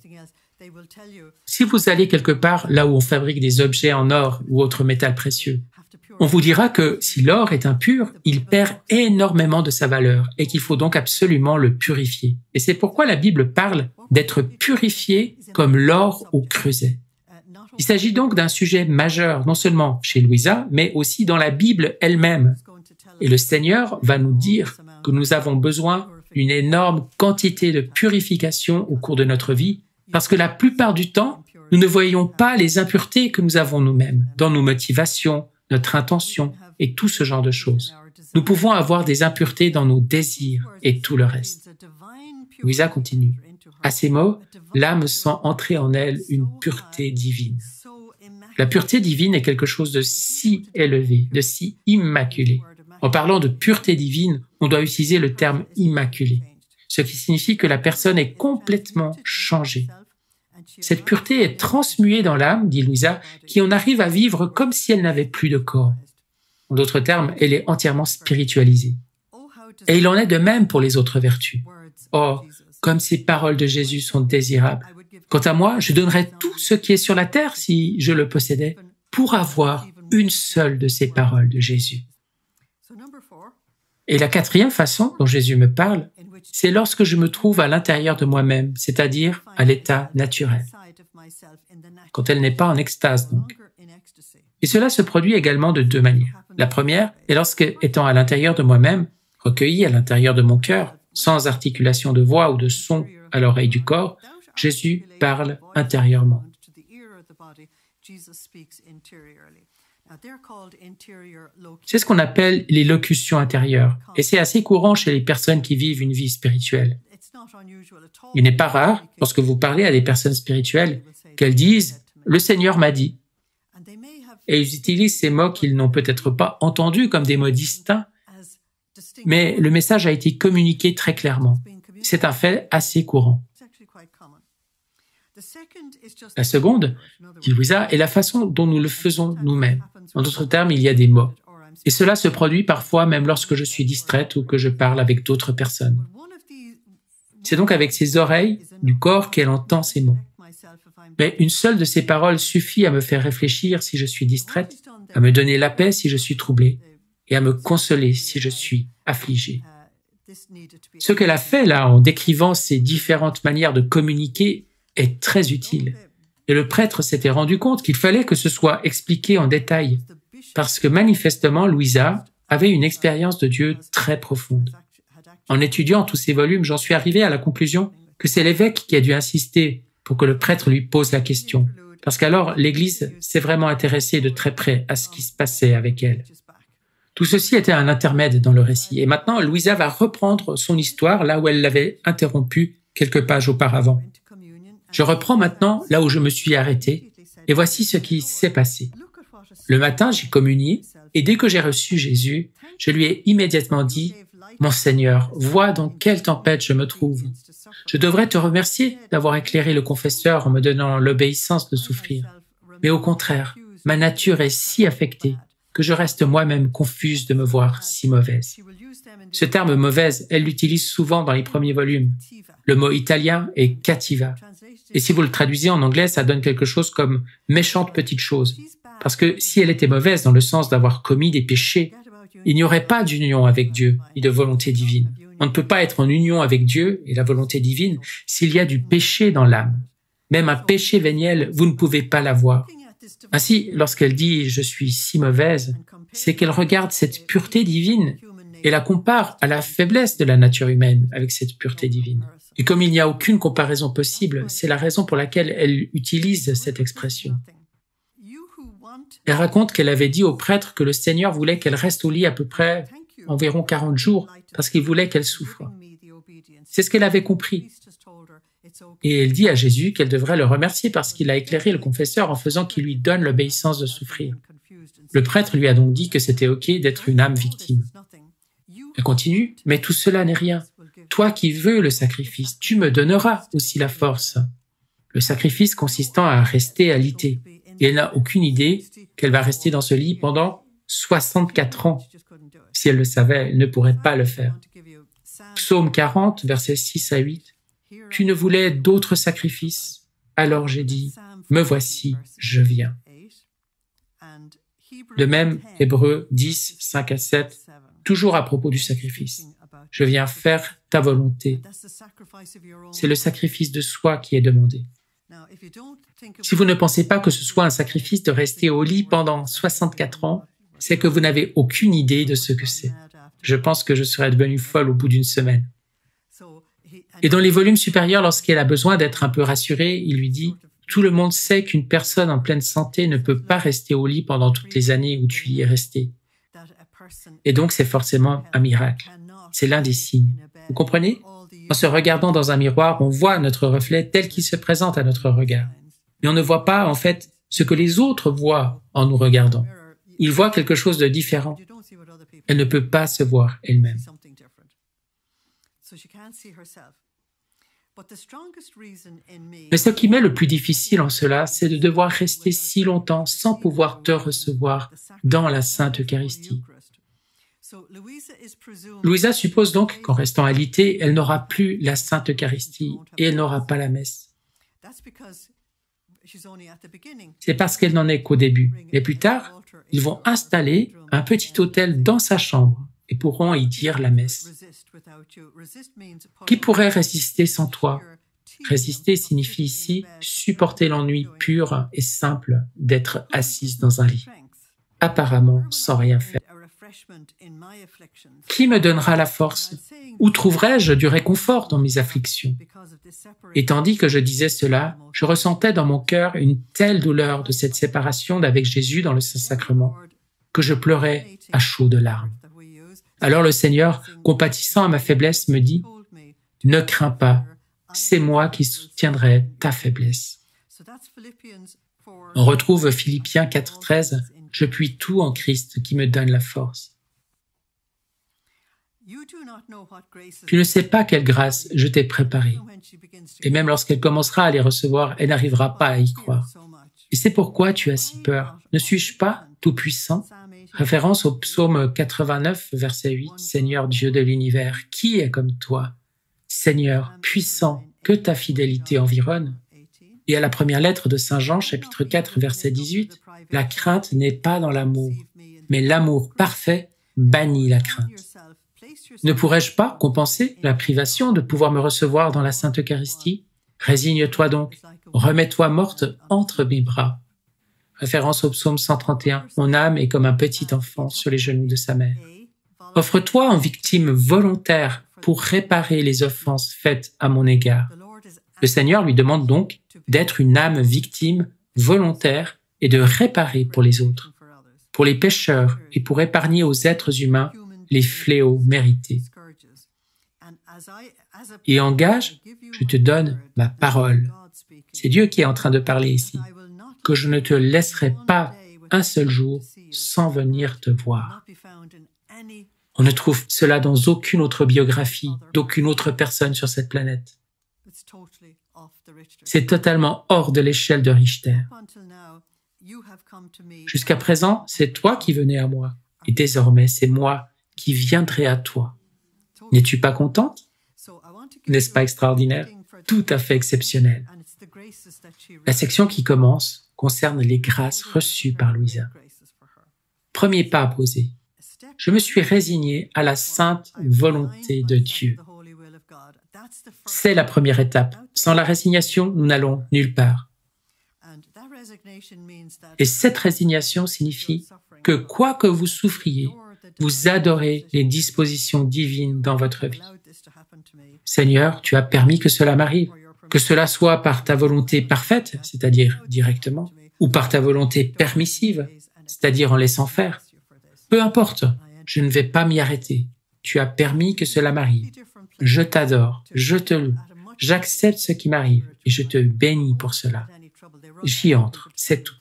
Si vous allez quelque part là où on fabrique des objets en or ou autre métal précieux, on vous dira que si l'or est impur, il perd énormément de sa valeur et qu'il faut donc absolument le purifier. Et c'est pourquoi la Bible parle d'être purifié comme l'or au creuset. Il s'agit donc d'un sujet majeur, non seulement chez Louisa, mais aussi dans la Bible elle-même. Et le Seigneur va nous dire que nous avons besoin d'une énorme quantité de purification au cours de notre vie, parce que la plupart du temps, nous ne voyons pas les impuretés que nous avons nous-mêmes, dans nos motivations, notre intention et tout ce genre de choses. Nous pouvons avoir des impuretés dans nos désirs et tout le reste. Louisa continue. À ces mots, l'âme sent entrer en elle une pureté divine. La pureté divine est quelque chose de si élevé, de si immaculé. En parlant de pureté divine, on doit utiliser le terme immaculé, ce qui signifie que la personne est complètement changée. Cette pureté est transmuée dans l'âme, dit Louisa, qui en arrive à vivre comme si elle n'avait plus de corps. En d'autres termes, elle est entièrement spiritualisée. Et il en est de même pour les autres vertus. Oh, comme ces paroles de Jésus sont désirables. Quant à moi, je donnerais tout ce qui est sur la terre, si je le possédais, pour avoir une seule de ces paroles de Jésus. Et la 4e façon dont Jésus me parle, c'est lorsque je me trouve à l'intérieur de moi-même, c'est-à-dire à l'état naturel, quand elle n'est pas en extase donc. Et cela se produit également de 2 manières. La première est lorsque, étant à l'intérieur de moi-même, recueilli à l'intérieur de mon cœur, sans articulation de voix ou de son à l'oreille du corps, Jésus parle intérieurement. C'est ce qu'on appelle les locutions intérieures, et c'est assez courant chez les personnes qui vivent une vie spirituelle. Il n'est pas rare, lorsque vous parlez à des personnes spirituelles, qu'elles disent « Le Seigneur m'a dit ». Et ils utilisent ces mots qu'ils n'ont peut-être pas entendus comme des mots distincts, mais le message a été communiqué très clairement. C'est un fait assez courant. La seconde, dit Louisa, est la façon dont nous le faisons nous-mêmes. En d'autres termes, il y a des mots. Et cela se produit parfois même lorsque je suis distraite ou que je parle avec d'autres personnes. C'est donc avec ses oreilles du corps qu'elle entend ces mots. Mais une seule de ces paroles suffit à me faire réfléchir si je suis distraite, à me donner la paix si je suis troublée, et à me consoler si je suis affligée. Ce qu'elle a fait là, en décrivant ces différentes manières de communiquer, est très utile. Et le prêtre s'était rendu compte qu'il fallait que ce soit expliqué en détail, parce que manifestement, Louisa avait une expérience de Dieu très profonde. En étudiant tous ces volumes, j'en suis arrivé à la conclusion que c'est l'évêque qui a dû insister pour que le prêtre lui pose la question, parce qu'alors l'Église s'est vraiment intéressée de très près à ce qui se passait avec elle. Tout ceci était un intermède dans le récit, et maintenant Louisa va reprendre son histoire là où elle l'avait interrompue quelques pages auparavant. Je reprends maintenant là où je me suis arrêté, et voici ce qui s'est passé. Le matin, j'ai communié, et dès que j'ai reçu Jésus, je lui ai immédiatement dit « Mon Seigneur, vois dans quelle tempête je me trouve. Je devrais te remercier d'avoir éclairé le confesseur en me donnant l'obéissance de souffrir. Mais au contraire, ma nature est si affectée que je reste moi-même confuse de me voir si mauvaise. » Ce terme « mauvaise », elle l'utilise souvent dans les premiers volumes. Le mot italien est « cattiva ». Et si vous le traduisez en anglais, ça donne quelque chose comme « méchante petite chose ». Parce que si elle était mauvaise dans le sens d'avoir commis des péchés, il n'y aurait pas d'union avec Dieu ni de volonté divine. On ne peut pas être en union avec Dieu et la volonté divine s'il y a du péché dans l'âme. Même un péché véniel, vous ne pouvez pas l'avoir. Ainsi, lorsqu'elle dit « je suis si mauvaise », c'est qu'elle regarde cette pureté divine et la compare à la faiblesse de la nature humaine avec cette pureté divine. Et comme il n'y a aucune comparaison possible, c'est la raison pour laquelle elle utilise cette expression. Elle raconte qu'elle avait dit au prêtre que le Seigneur voulait qu'elle reste au lit à peu près environ 40 jours parce qu'il voulait qu'elle souffre. C'est ce qu'elle avait compris. Et elle dit à Jésus qu'elle devrait le remercier parce qu'il a éclairé le confesseur en faisant qu'il lui donne l'obéissance de souffrir. Le prêtre lui a donc dit que c'était OK d'être une âme victime. Elle continue, « Mais tout cela n'est rien. Toi qui veux le sacrifice, tu me donneras aussi la force. » Le sacrifice consistant à rester alité. Et elle n'a aucune idée qu'elle va rester dans ce lit pendant 64 ans. Si elle le savait, elle ne pourrait pas le faire. Psaume 40, versets 6 à 8. « Tu ne voulais d'autres sacrifices. Alors j'ai dit, me voici, je viens. » De même, Hébreux 10, 5 à 7, toujours à propos du sacrifice. « Je viens faire ta volonté. » C'est le sacrifice de soi qui est demandé. Si vous ne pensez pas que ce soit un sacrifice de rester au lit pendant 64 ans, c'est que vous n'avez aucune idée de ce que c'est. Je pense que je serais devenue folle au bout d'une semaine. Et dans les volumes supérieurs, lorsqu'elle a besoin d'être un peu rassurée, il lui dit « Tout le monde sait qu'une personne en pleine santé ne peut pas rester au lit pendant toutes les années où tu y es resté. Et donc c'est forcément un miracle. C'est l'un des signes. Vous comprenez ? En se regardant dans un miroir, on voit notre reflet tel qu'il se présente à notre regard. Mais on ne voit pas, en fait, ce que les autres voient en nous regardant. Ils voient quelque chose de différent. Elle ne peut pas se voir elle-même. Mais ce qui m'est le plus difficile en cela, c'est de devoir rester si longtemps sans pouvoir te recevoir dans la Sainte Eucharistie. Louisa suppose donc qu'en restant alitée, elle n'aura plus la Sainte Eucharistie et elle n'aura pas la messe. C'est parce qu'elle n'en est qu'au début. Mais plus tard, ils vont installer un petit autel dans sa chambre et pourront y dire la messe. Qui pourrait résister sans toi ? Résister signifie ici supporter l'ennui pur et simple d'être assise dans un lit, apparemment sans rien faire. Qui me donnera la force? Où trouverai-je du réconfort dans mes afflictions? Et tandis que je disais cela, je ressentais dans mon cœur une telle douleur de cette séparation d'avec Jésus dans le Saint-Sacrement, que je pleurais à chaudes larmes. Alors le Seigneur, compatissant à ma faiblesse, me dit « Ne crains pas, c'est moi qui soutiendrai ta faiblesse. » On retrouve Philippiens 4,13 « Je puis tout en Christ qui me donne la force. » Tu ne sais pas quelle grâce je t'ai préparée. Et même lorsqu'elle commencera à les recevoir, elle n'arrivera pas à y croire. Et c'est pourquoi tu as si peur. Ne suis-je pas tout-puissant? Référence au psaume 89, verset 8. Seigneur Dieu de l'univers, qui est comme toi? Seigneur, puissant, que ta fidélité environne. Et à la première lettre de Saint Jean, chapitre 4, verset 18, la crainte n'est pas dans l'amour, mais l'amour parfait bannit la crainte. Ne pourrais-je pas compenser la privation de pouvoir me recevoir dans la Sainte Eucharistie? Résigne-toi donc, remets-toi morte entre mes bras. Référence au psaume 131, mon âme est comme un petit enfant sur les genoux de sa mère. Offre-toi en victime volontaire pour réparer les offenses faites à mon égard. Le Seigneur lui demande donc d'être une âme victime volontaire et de réparer pour les autres, pour les pécheurs et pour épargner aux êtres humains les fléaux mérités. Et en gage, je te donne ma parole. C'est Dieu qui est en train de parler ici, que je ne te laisserai pas un seul jour sans venir te voir. On ne trouve cela dans aucune autre biographie, d'aucune autre personne sur cette planète. C'est totalement hors de l'échelle de Richter. Jusqu'à présent, c'est toi qui venais à moi, et désormais, c'est moi qui viendrai à toi. N'es-tu pas contente? N'est-ce pas extraordinaire? Tout à fait exceptionnel. La section qui commence concerne les grâces reçues par Louisa. Premier pas à poser. Je me suis résigné à la sainte volonté de Dieu. C'est la première étape. Sans la résignation, nous n'allons nulle part. Et cette résignation signifie que quoi que vous souffriez, vous adorez les dispositions divines dans votre vie. Seigneur, tu as permis que cela m'arrive, que cela soit par ta volonté parfaite, c'est-à-dire directement, ou par ta volonté permissive, c'est-à-dire en laissant faire. Peu importe, je ne vais pas m'y arrêter. Tu as permis que cela m'arrive. Je t'adore, je te loue, j'accepte ce qui m'arrive et je te bénis pour cela. J'y entre, c'est tout.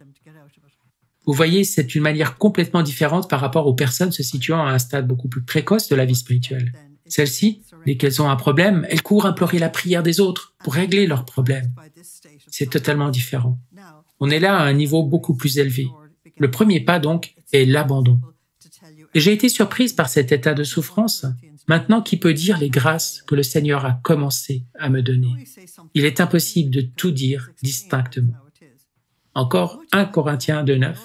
Vous voyez, c'est une manière complètement différente par rapport aux personnes se situant à un stade beaucoup plus précoce de la vie spirituelle. Celles-ci, dès qu'elles ont un problème, elles courent implorer la prière des autres pour régler leurs problèmes. C'est totalement différent. On est là à un niveau beaucoup plus élevé. Le premier pas, donc, est l'abandon. Et j'ai été surprise par cet état de souffrance. Maintenant, qui peut dire les grâces que le Seigneur a commencé à me donner? Il est impossible de tout dire distinctement. Encore 1 Corinthiens 2,9.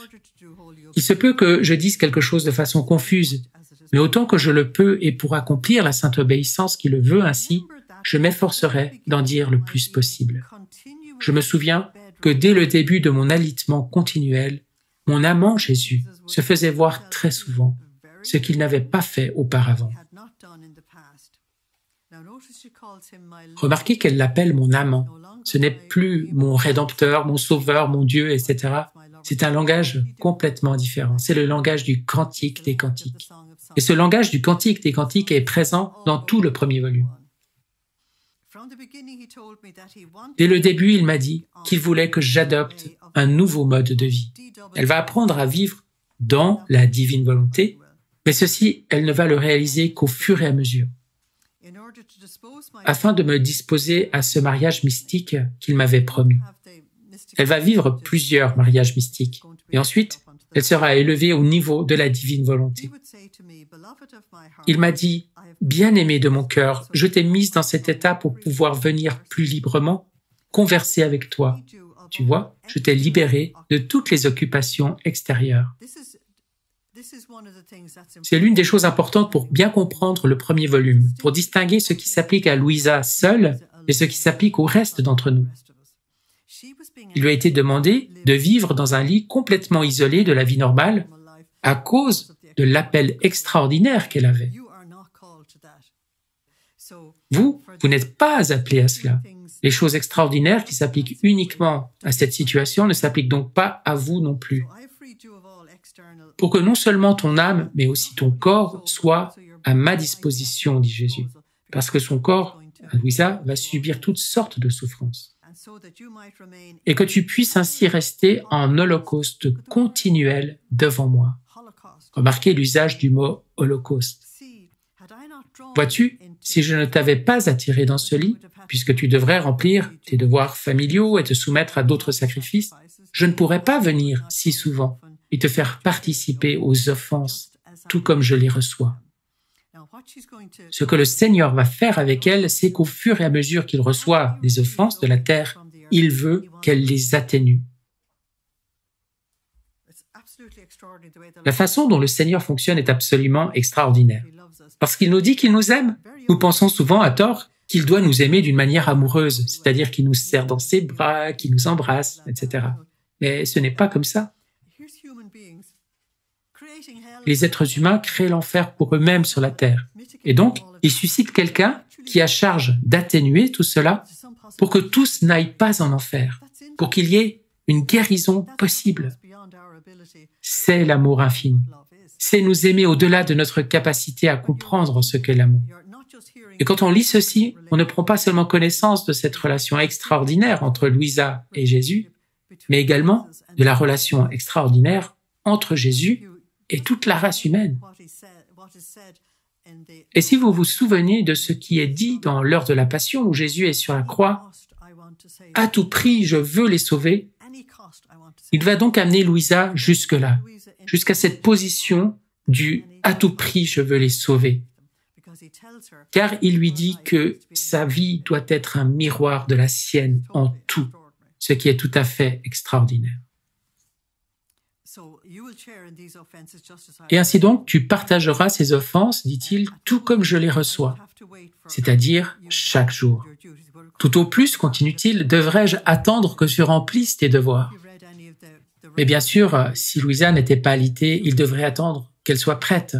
Il se peut que je dise quelque chose de façon confuse, mais autant que je le peux et pour accomplir la sainte obéissance qui le veut ainsi, je m'efforcerai d'en dire le plus possible. Je me souviens que dès le début de mon alitement continuel, mon amant Jésus se faisait voir très souvent, ce qu'il n'avait pas fait auparavant. Remarquez qu'elle l'appelle mon amant. Ce n'est plus mon rédempteur, mon sauveur, mon Dieu, etc. C'est un langage complètement différent. C'est le langage du cantique des cantiques. Et ce langage du cantique des cantiques est présent dans tout le premier volume. Dès le début, il m'a dit qu'il voulait que j'adopte un nouveau mode de vie. Elle va apprendre à vivre dans la divine volonté, mais ceci, elle ne va le réaliser qu'au fur et à mesure. Afin de me disposer à ce mariage mystique qu'il m'avait promis. Elle va vivre plusieurs mariages mystiques, et ensuite, elle sera élevée au niveau de la divine volonté. Il m'a dit, « Bien-aimé de mon cœur, je t'ai mise dans cet état pour pouvoir venir plus librement converser avec toi. Tu vois, je t'ai libéré de toutes les occupations extérieures. » C'est l'une des choses importantes pour bien comprendre le premier volume, pour distinguer ce qui s'applique à Louisa seule et ce qui s'applique au reste d'entre nous. Il lui a été demandé de vivre dans un lit complètement isolé de la vie normale, à cause de l'appel extraordinaire qu'elle avait. Vous n'êtes pas appelé à cela. Les choses extraordinaires qui s'appliquent uniquement à cette situation ne s'appliquent donc pas à vous non plus. Pour que non seulement ton âme, mais aussi ton corps soient à ma disposition, dit Jésus, parce que son corps, Louisa, va subir toutes sortes de souffrances. Et que tu puisses ainsi rester en holocauste continuel devant moi. Remarquez l'usage du mot holocauste. Vois-tu, si je ne t'avais pas attiré dans ce lit, puisque tu devrais remplir tes devoirs familiaux et te soumettre à d'autres sacrifices, je ne pourrais pas venir si souvent et te faire participer aux offenses, tout comme je les reçois. Ce que le Seigneur va faire avec elle, c'est qu'au fur et à mesure qu'il reçoit les offenses de la terre, il veut qu'elle les atténue. La façon dont le Seigneur fonctionne est absolument extraordinaire. Parce qu'il nous dit qu'il nous aime, nous pensons souvent à tort qu'il doit nous aimer d'une manière amoureuse, c'est-à-dire qu'il nous serre dans ses bras, qu'il nous embrasse, etc. Mais ce n'est pas comme ça. Les êtres humains créent l'enfer pour eux-mêmes sur la terre. Et donc, ils suscitent quelqu'un qui a charge d'atténuer tout cela pour que tous n'aillent pas en enfer, pour qu'il y ait une guérison possible. C'est l'amour infini. C'est nous aimer au-delà de notre capacité à comprendre ce qu'est l'amour. Et quand on lit ceci, on ne prend pas seulement connaissance de cette relation extraordinaire entre Louisa et Jésus, mais également de la relation extraordinaire entre Jésus et toute la race humaine. Et si vous vous souvenez de ce qui est dit dans l'heure de la Passion où Jésus est sur la croix, « À tout prix, je veux les sauver », il va donc amener Louisa jusque-là, jusqu'à cette position du « à tout prix, je veux les sauver ». Car il lui dit que sa vie doit être un miroir de la sienne en tout, ce qui est tout à fait extraordinaire. Et ainsi donc, tu partageras ces offenses, dit-il, tout comme je les reçois, c'est-à-dire chaque jour. Tout au plus, continue-t-il, devrais-je attendre que tu remplisses tes devoirs. Mais bien sûr, si Louisa n'était pas alitée, il devrait attendre qu'elle soit prête.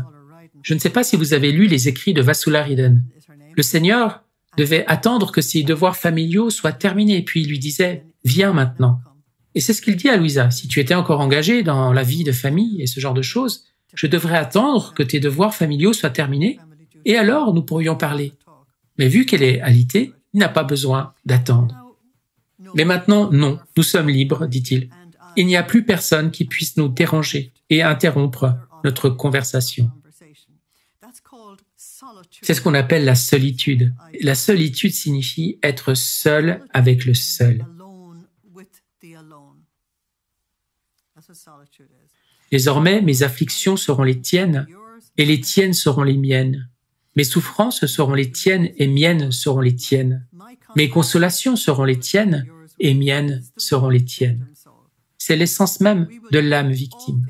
Je ne sais pas si vous avez lu les écrits de Vasularidhan. Le Seigneur devait attendre que ses devoirs familiaux soient terminés, puis il lui disait « Viens maintenant ». Et c'est ce qu'il dit à Louisa. Si tu étais encore engagée dans la vie de famille et ce genre de choses, je devrais attendre que tes devoirs familiaux soient terminés, et alors nous pourrions parler. Mais vu qu'elle est alitée, il n'a pas besoin d'attendre. Mais maintenant, non, nous sommes libres, dit-il. Il n'y a plus personne qui puisse nous déranger et interrompre notre conversation. C'est ce qu'on appelle la solitude. La solitude signifie être seul avec le seul. Désormais, mes afflictions seront les tiennes, et les tiennes seront les miennes. Mes souffrances seront les tiennes, et miennes seront les tiennes. Mes consolations seront les tiennes, et miennes seront les tiennes. C'est l'essence même de l'âme victime.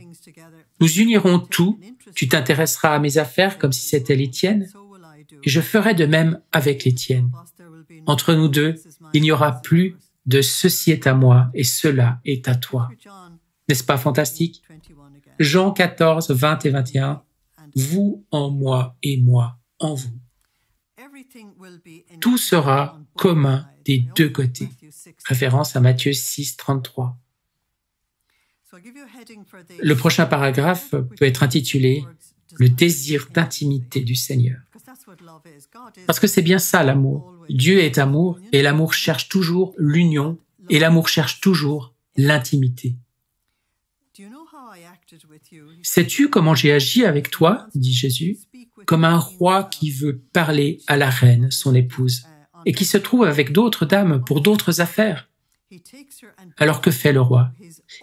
Nous unirons tout, tu t'intéresseras à mes affaires comme si c'était les tiennes, et je ferai de même avec les tiennes. Entre nous deux, il n'y aura plus de « ceci est à moi et cela est à toi ». N'est-ce pas fantastique? Jean 14, 20 et 21, « Vous en moi et moi en vous ». Tout sera commun des deux côtés. Référence à Matthieu 6, 33. Le prochain paragraphe peut être intitulé « Le désir d'intimité du Seigneur ». Parce que c'est bien ça l'amour. Dieu est amour et l'amour cherche toujours l'union et l'amour cherche toujours l'intimité. Sais-tu comment j'ai agi avec toi, dit Jésus, comme un roi qui veut parler à la reine, son épouse, et qui se trouve avec d'autres dames pour d'autres affaires. Alors que fait le roi?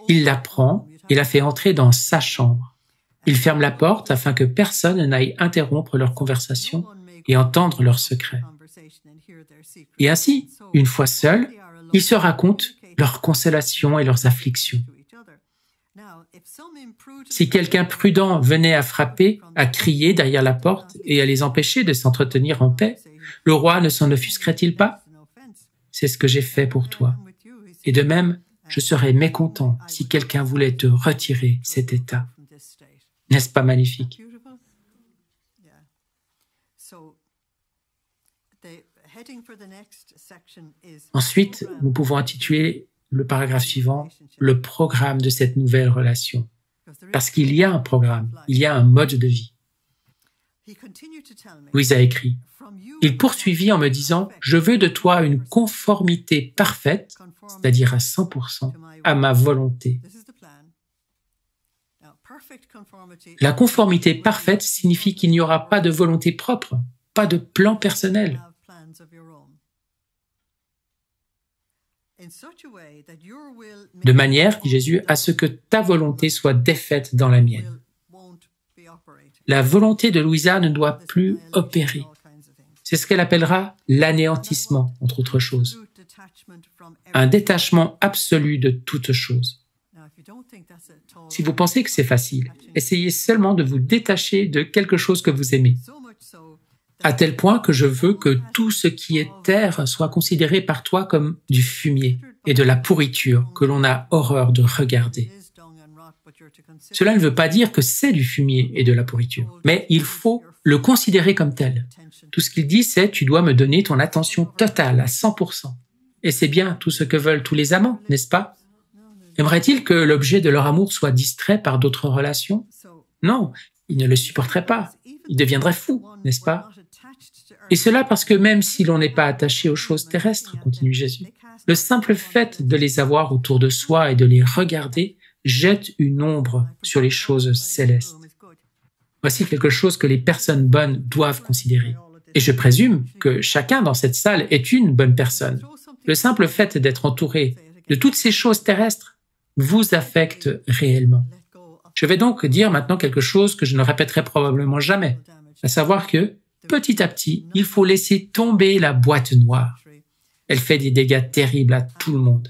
Il la prend et la fait entrer dans sa chambre. Il ferme la porte afin que personne n'aille interrompre leur conversation et entendre leurs secrets. Et ainsi, une fois seuls, ils se racontent leurs consolations et leurs afflictions. Si quelqu'un prudent venait à frapper, à crier derrière la porte et à les empêcher de s'entretenir en paix, le roi ne s'en offusquerait-il pas? C'est ce que j'ai fait pour toi. Et de même, je serais mécontent si quelqu'un voulait te retirer cet état. N'est-ce pas magnifique? Ensuite, nous pouvons intituler le paragraphe suivant « Le programme de cette nouvelle relation ». Parce qu'il y a un programme, il y a un mode de vie. Louise a écrit « Il poursuivit en me disant « Je veux de toi une conformité parfaite, c'est-à-dire à 100%, à ma volonté. » La conformité parfaite signifie qu'il n'y aura pas de volonté propre, pas de plan personnel. De manière, dit Jésus, à ce que ta volonté soit défaite dans la mienne. La volonté de Louisa ne doit plus opérer. C'est ce qu'elle appellera l'anéantissement, entre autres choses. Un détachement absolu de toute chose. Si vous pensez que c'est facile, essayez seulement de vous détacher de quelque chose que vous aimez. À tel point que je veux que tout ce qui est terre soit considéré par toi comme du fumier et de la pourriture que l'on a horreur de regarder. Cela ne veut pas dire que c'est du fumier et de la pourriture, mais il faut le considérer comme tel. Tout ce qu'il dit, c'est « tu dois me donner ton attention totale à 100%. » Et c'est bien tout ce que veulent tous les amants, n'est-ce pas? Aimerait-il que l'objet de leur amour soit distrait par d'autres relations? Non, ils ne le supporteraient pas. Ils deviendraient fous, n'est-ce pas? Et cela parce que même si l'on n'est pas attaché aux choses terrestres, continue Jésus, le simple fait de les avoir autour de soi et de les regarder jette une ombre sur les choses célestes. Voici quelque chose que les personnes bonnes doivent considérer. Et je présume que chacun dans cette salle est une bonne personne. Le simple fait d'être entouré de toutes ces choses terrestres vous affecte réellement. Je vais donc dire maintenant quelque chose que je ne répéterai probablement jamais, à savoir que, petit à petit, il faut laisser tomber la boîte noire. Elle fait des dégâts terribles à tout le monde.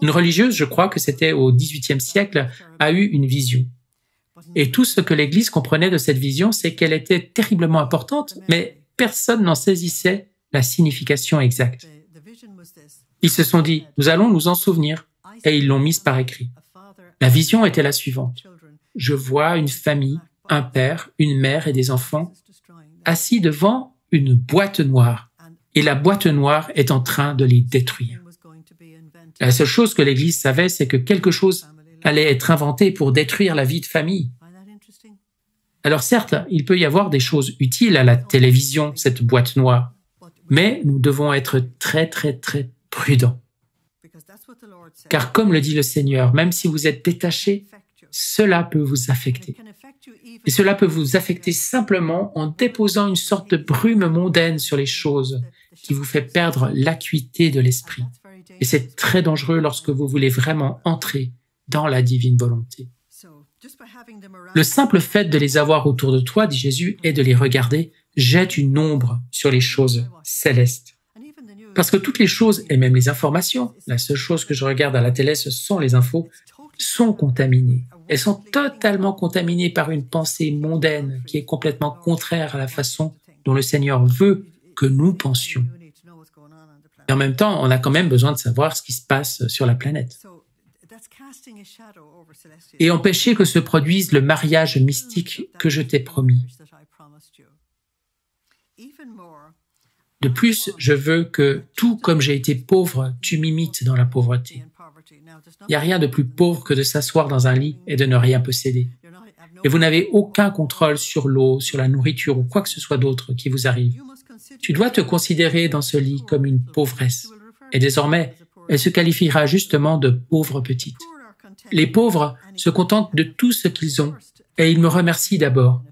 Une religieuse, je crois que c'était au XVIIIe siècle, a eu une vision. Et tout ce que l'Église comprenait de cette vision, c'est qu'elle était terriblement importante, mais personne n'en saisissait la signification exacte. Ils se sont dit, nous allons nous en souvenir, et ils l'ont mise par écrit. La vision était la suivante. Je vois une famille, un père, une mère et des enfants assis devant une boîte noire, et la boîte noire est en train de les détruire. La seule chose que l'Église savait, c'est que quelque chose allait être inventé pour détruire la vie de famille. Alors certes, il peut y avoir des choses utiles à la télévision, cette boîte noire, mais nous devons être très prudents. Car comme le dit le Seigneur, même si vous êtes détaché, cela peut vous affecter. Et cela peut vous affecter simplement en déposant une sorte de brume mondaine sur les choses qui vous fait perdre l'acuité de l'esprit. Et c'est très dangereux lorsque vous voulez vraiment entrer dans la divine volonté. Le simple fait de les avoir autour de toi, dit Jésus, et de les regarder, jette une ombre sur les choses célestes. Parce que toutes les choses, et même les informations, la seule chose que je regarde à la télé, ce sont les infos, sont contaminées. Elles sont totalement contaminées par une pensée mondaine qui est complètement contraire à la façon dont le Seigneur veut que nous pensions. Et en même temps, on a quand même besoin de savoir ce qui se passe sur la planète. Et empêcher que se produise le mariage mystique que je t'ai promis. De plus, je veux que, tout comme j'ai été pauvre, tu m'imites dans la pauvreté. Il n'y a rien de plus pauvre que de s'asseoir dans un lit et de ne rien posséder. Et vous n'avez aucun contrôle sur l'eau, sur la nourriture ou quoi que ce soit d'autre qui vous arrive. Tu dois te considérer dans ce lit comme une pauvresse. Et désormais, elle se qualifiera justement de pauvre petite. Les pauvres se contentent de tout ce qu'ils ont et ils me remercient d'abord,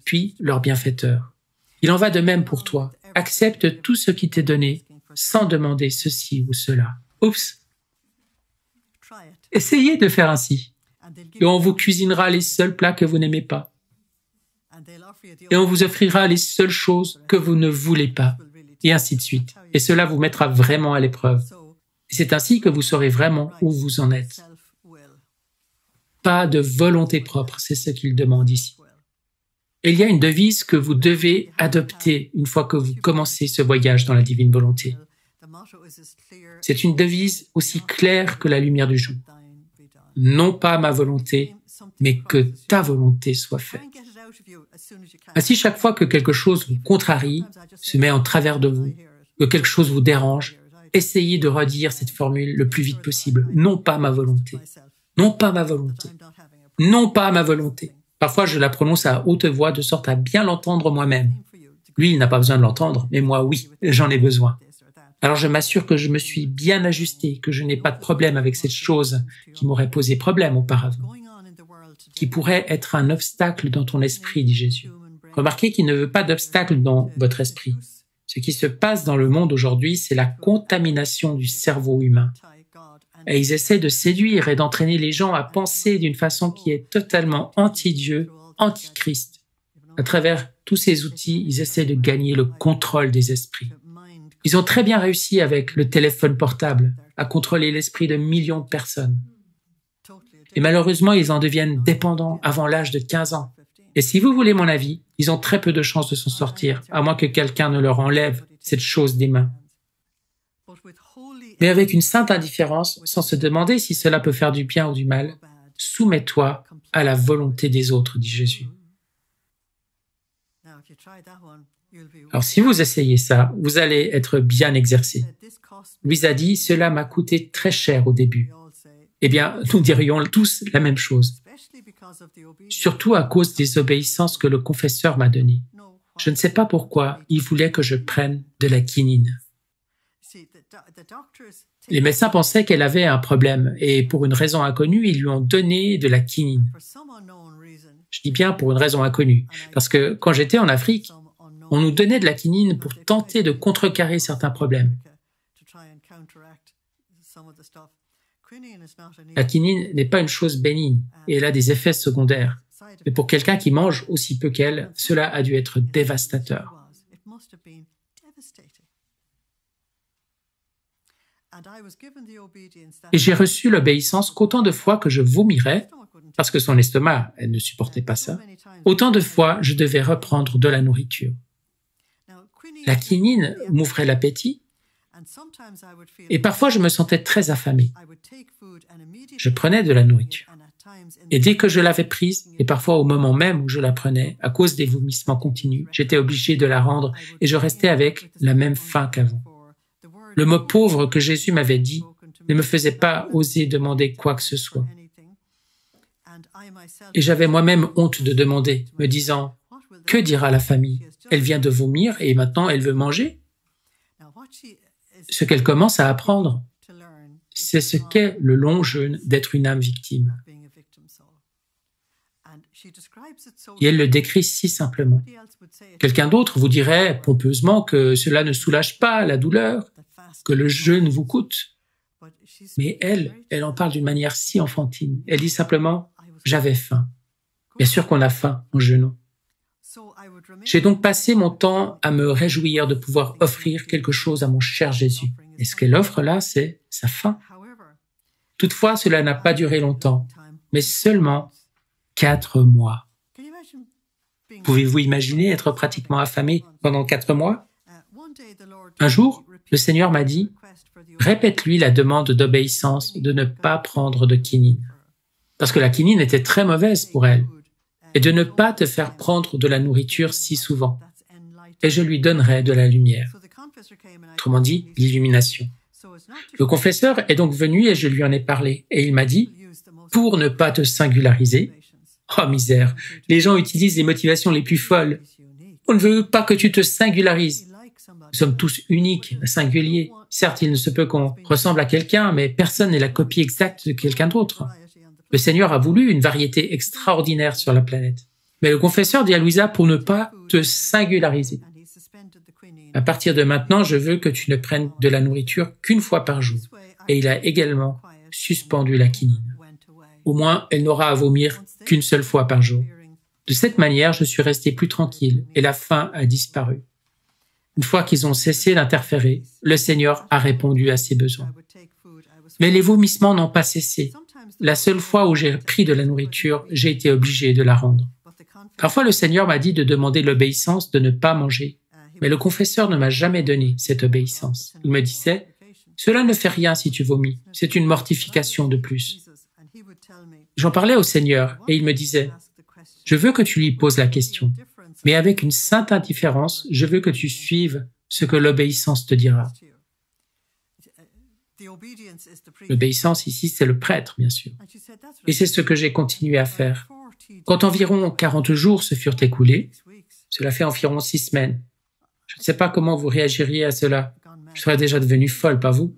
puis leur bienfaiteur. Il en va de même pour toi. Accepte tout ce qui t'est donné sans demander ceci ou cela. Oups! Essayez de faire ainsi. Et on vous cuisinera les seuls plats que vous n'aimez pas. Et on vous offrira les seules choses que vous ne voulez pas. Et ainsi de suite. Et cela vous mettra vraiment à l'épreuve. Et c'est ainsi que vous saurez vraiment où vous en êtes. Pas de volonté propre, c'est ce qu'il demande ici. Et il y a une devise que vous devez adopter une fois que vous commencez ce voyage dans la divine volonté. C'est une devise aussi claire que la lumière du jour. Non pas ma volonté, mais que ta volonté soit faite. Ainsi, chaque fois que quelque chose vous contrarie, se met en travers de vous, que quelque chose vous dérange, essayez de redire cette formule le plus vite possible. Non pas ma volonté. Non pas ma volonté. Non pas ma volonté. Parfois, je la prononce à haute voix de sorte à bien l'entendre moi-même. Lui, il n'a pas besoin de l'entendre, mais moi, oui, j'en ai besoin. Alors je m'assure que je me suis bien ajusté, que je n'ai pas de problème avec cette chose qui m'aurait posé problème auparavant, qui pourrait être un obstacle dans ton esprit, dit Jésus. Remarquez qu'il ne veut pas d'obstacle dans votre esprit. Ce qui se passe dans le monde aujourd'hui, c'est la contamination du cerveau humain. Et ils essaient de séduire et d'entraîner les gens à penser d'une façon qui est totalement anti-Dieu, anti-Christ. À travers tous ces outils, ils essaient de gagner le contrôle des esprits. Ils ont très bien réussi avec le téléphone portable à contrôler l'esprit de millions de personnes. Et malheureusement, ils en deviennent dépendants avant l'âge de 15 ans. Et si vous voulez mon avis, ils ont très peu de chances de s'en sortir, à moins que quelqu'un ne leur enlève cette chose des mains. Mais avec une sainte indifférence, sans se demander si cela peut faire du bien ou du mal, soumets-toi à la volonté des autres, dit Jésus. Alors si vous essayez ça, vous allez être bien exercé. Louise a dit, cela m'a coûté très cher au début. Eh bien, nous dirions tous la même chose. Surtout à cause des obéissances que le confesseur m'a données. Je ne sais pas pourquoi il voulait que je prenne de la quinine. Les médecins pensaient qu'elle avait un problème et pour une raison inconnue, ils lui ont donné de la quinine. Je dis bien pour une raison inconnue, parce que quand j'étais en Afrique, on nous donnait de la quinine pour tenter de contrecarrer certains problèmes. La quinine n'est pas une chose bénigne et elle a des effets secondaires. Mais pour quelqu'un qui mange aussi peu qu'elle, cela a dû être dévastateur. Et j'ai reçu l'obéissance qu'autant de fois que je vomirais, parce que son estomac, elle ne supportait pas ça, autant de fois je devais reprendre de la nourriture. La quinine m'ouvrait l'appétit et parfois je me sentais très affamé. Je prenais de la nourriture. Et dès que je l'avais prise, et parfois au moment même où je la prenais, à cause des vomissements continus, j'étais obligé de la rendre et je restais avec la même faim qu'avant. Le mot pauvre que Jésus m'avait dit ne me faisait pas oser demander quoi que ce soit. Et j'avais moi-même honte de demander, me disant « Que dira la famille? Elle vient de vomir et maintenant elle veut manger ?» Ce qu'elle commence à apprendre, c'est ce qu'est le long jeûne d'être une âme victime. Et elle le décrit si simplement. Quelqu'un d'autre vous dirait pompeusement que cela ne soulage pas la douleur, que le jeûne vous coûte. Mais elle en parle d'une manière si enfantine. Elle dit simplement « j'avais faim ». Bien sûr qu'on a faim en jeûnant. J'ai donc passé mon temps à me réjouir de pouvoir offrir quelque chose à mon cher Jésus. Et ce qu'elle offre là, c'est sa faim. Toutefois, cela n'a pas duré longtemps, mais seulement 4 mois. Pouvez-vous imaginer être pratiquement affamé pendant 4 mois? Un jour, le Seigneur m'a dit « Répète-lui la demande d'obéissance de ne pas prendre de quinine. » Parce que la quinine était très mauvaise pour elle. Et de ne pas te faire prendre de la nourriture si souvent. Et je lui donnerai de la lumière. Autrement dit, l'illumination. Le confesseur est donc venu et je lui en ai parlé. Et il m'a dit, pour ne pas te singulariser, oh misère, les gens utilisent les motivations les plus folles. On ne veut pas que tu te singularises. Nous sommes tous uniques, singuliers. Certes, il ne se peut qu'on ressemble à quelqu'un, mais personne n'est la copie exacte de quelqu'un d'autre. Le Seigneur a voulu une variété extraordinaire sur la planète. Mais le confesseur dit à Louisa pour ne pas te singulariser. À partir de maintenant, je veux que tu ne prennes de la nourriture qu'une fois par jour. Et il a également suspendu la quinine. Au moins, elle n'aura à vomir qu'une seule fois par jour. De cette manière, je suis resté plus tranquille et la faim a disparu. Une fois qu'ils ont cessé d'interférer, le Seigneur a répondu à ses besoins. Mais les vomissements n'ont pas cessé. La seule fois où j'ai pris de la nourriture, j'ai été obligé de la rendre. Parfois, le Seigneur m'a dit de demander l'obéissance de ne pas manger, mais le confesseur ne m'a jamais donné cette obéissance. Il me disait, « Cela ne fait rien si tu vomis, c'est une mortification de plus. » J'en parlais au Seigneur et il me disait, « Je veux que tu lui poses la question, mais avec une sainte indifférence, je veux que tu suives ce que l'obéissance te dira. » L'obéissance ici, c'est le prêtre, bien sûr. Et c'est ce que j'ai continué à faire. Quand environ 40 jours se furent écoulés, cela fait environ 6 semaines. Je ne sais pas comment vous réagiriez à cela. Je serais déjà devenue folle, pas vous?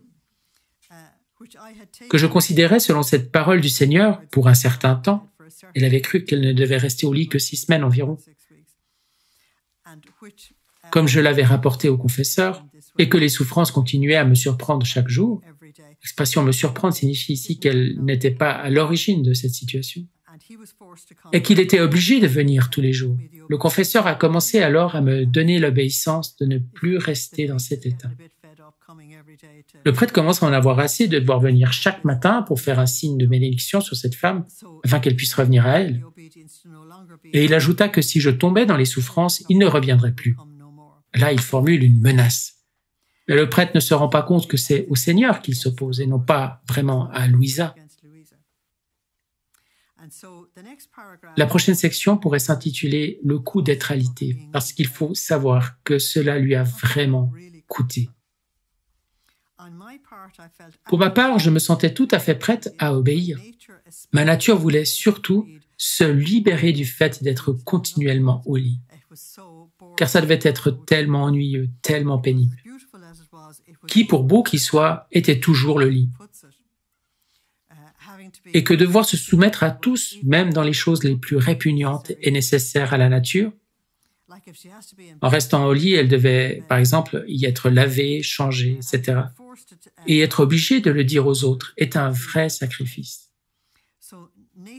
Que je considérais, selon cette parole du Seigneur, pour un certain temps, elle avait cru qu'elle ne devait rester au lit que 6 semaines environ. Comme je l'avais rapporté au confesseur, et que les souffrances continuaient à me surprendre chaque jour, l'expression « me surprendre » signifie ici qu'elle n'était pas à l'origine de cette situation, et qu'il était obligé de venir tous les jours. Le confesseur a commencé alors à me donner l'obéissance de ne plus rester dans cet état. Le prêtre commence à en avoir assez de devoir venir chaque matin pour faire un signe de bénédiction sur cette femme, afin qu'elle puisse revenir à elle. Et il ajouta que si je tombais dans les souffrances, il ne reviendrait plus. Là, il formule une menace. Mais le prêtre ne se rend pas compte que c'est au Seigneur qu'il s'oppose et non pas vraiment à Louisa. La prochaine section pourrait s'intituler « Le coup d'être alité » parce qu'il faut savoir que cela lui a vraiment coûté. Pour ma part, je me sentais tout à fait prête à obéir. Ma nature voulait surtout se libérer du fait d'être continuellement au lit, car ça devait être tellement ennuyeux, tellement pénible. Qui, pour beau qu'il soit, était toujours le lit. Et que devoir se soumettre à tous, même dans les choses les plus répugnantes et nécessaires à la nature. En restant au lit, elle devait, par exemple, y être lavée, changée, etc. Et être obligée de le dire aux autres est un vrai sacrifice.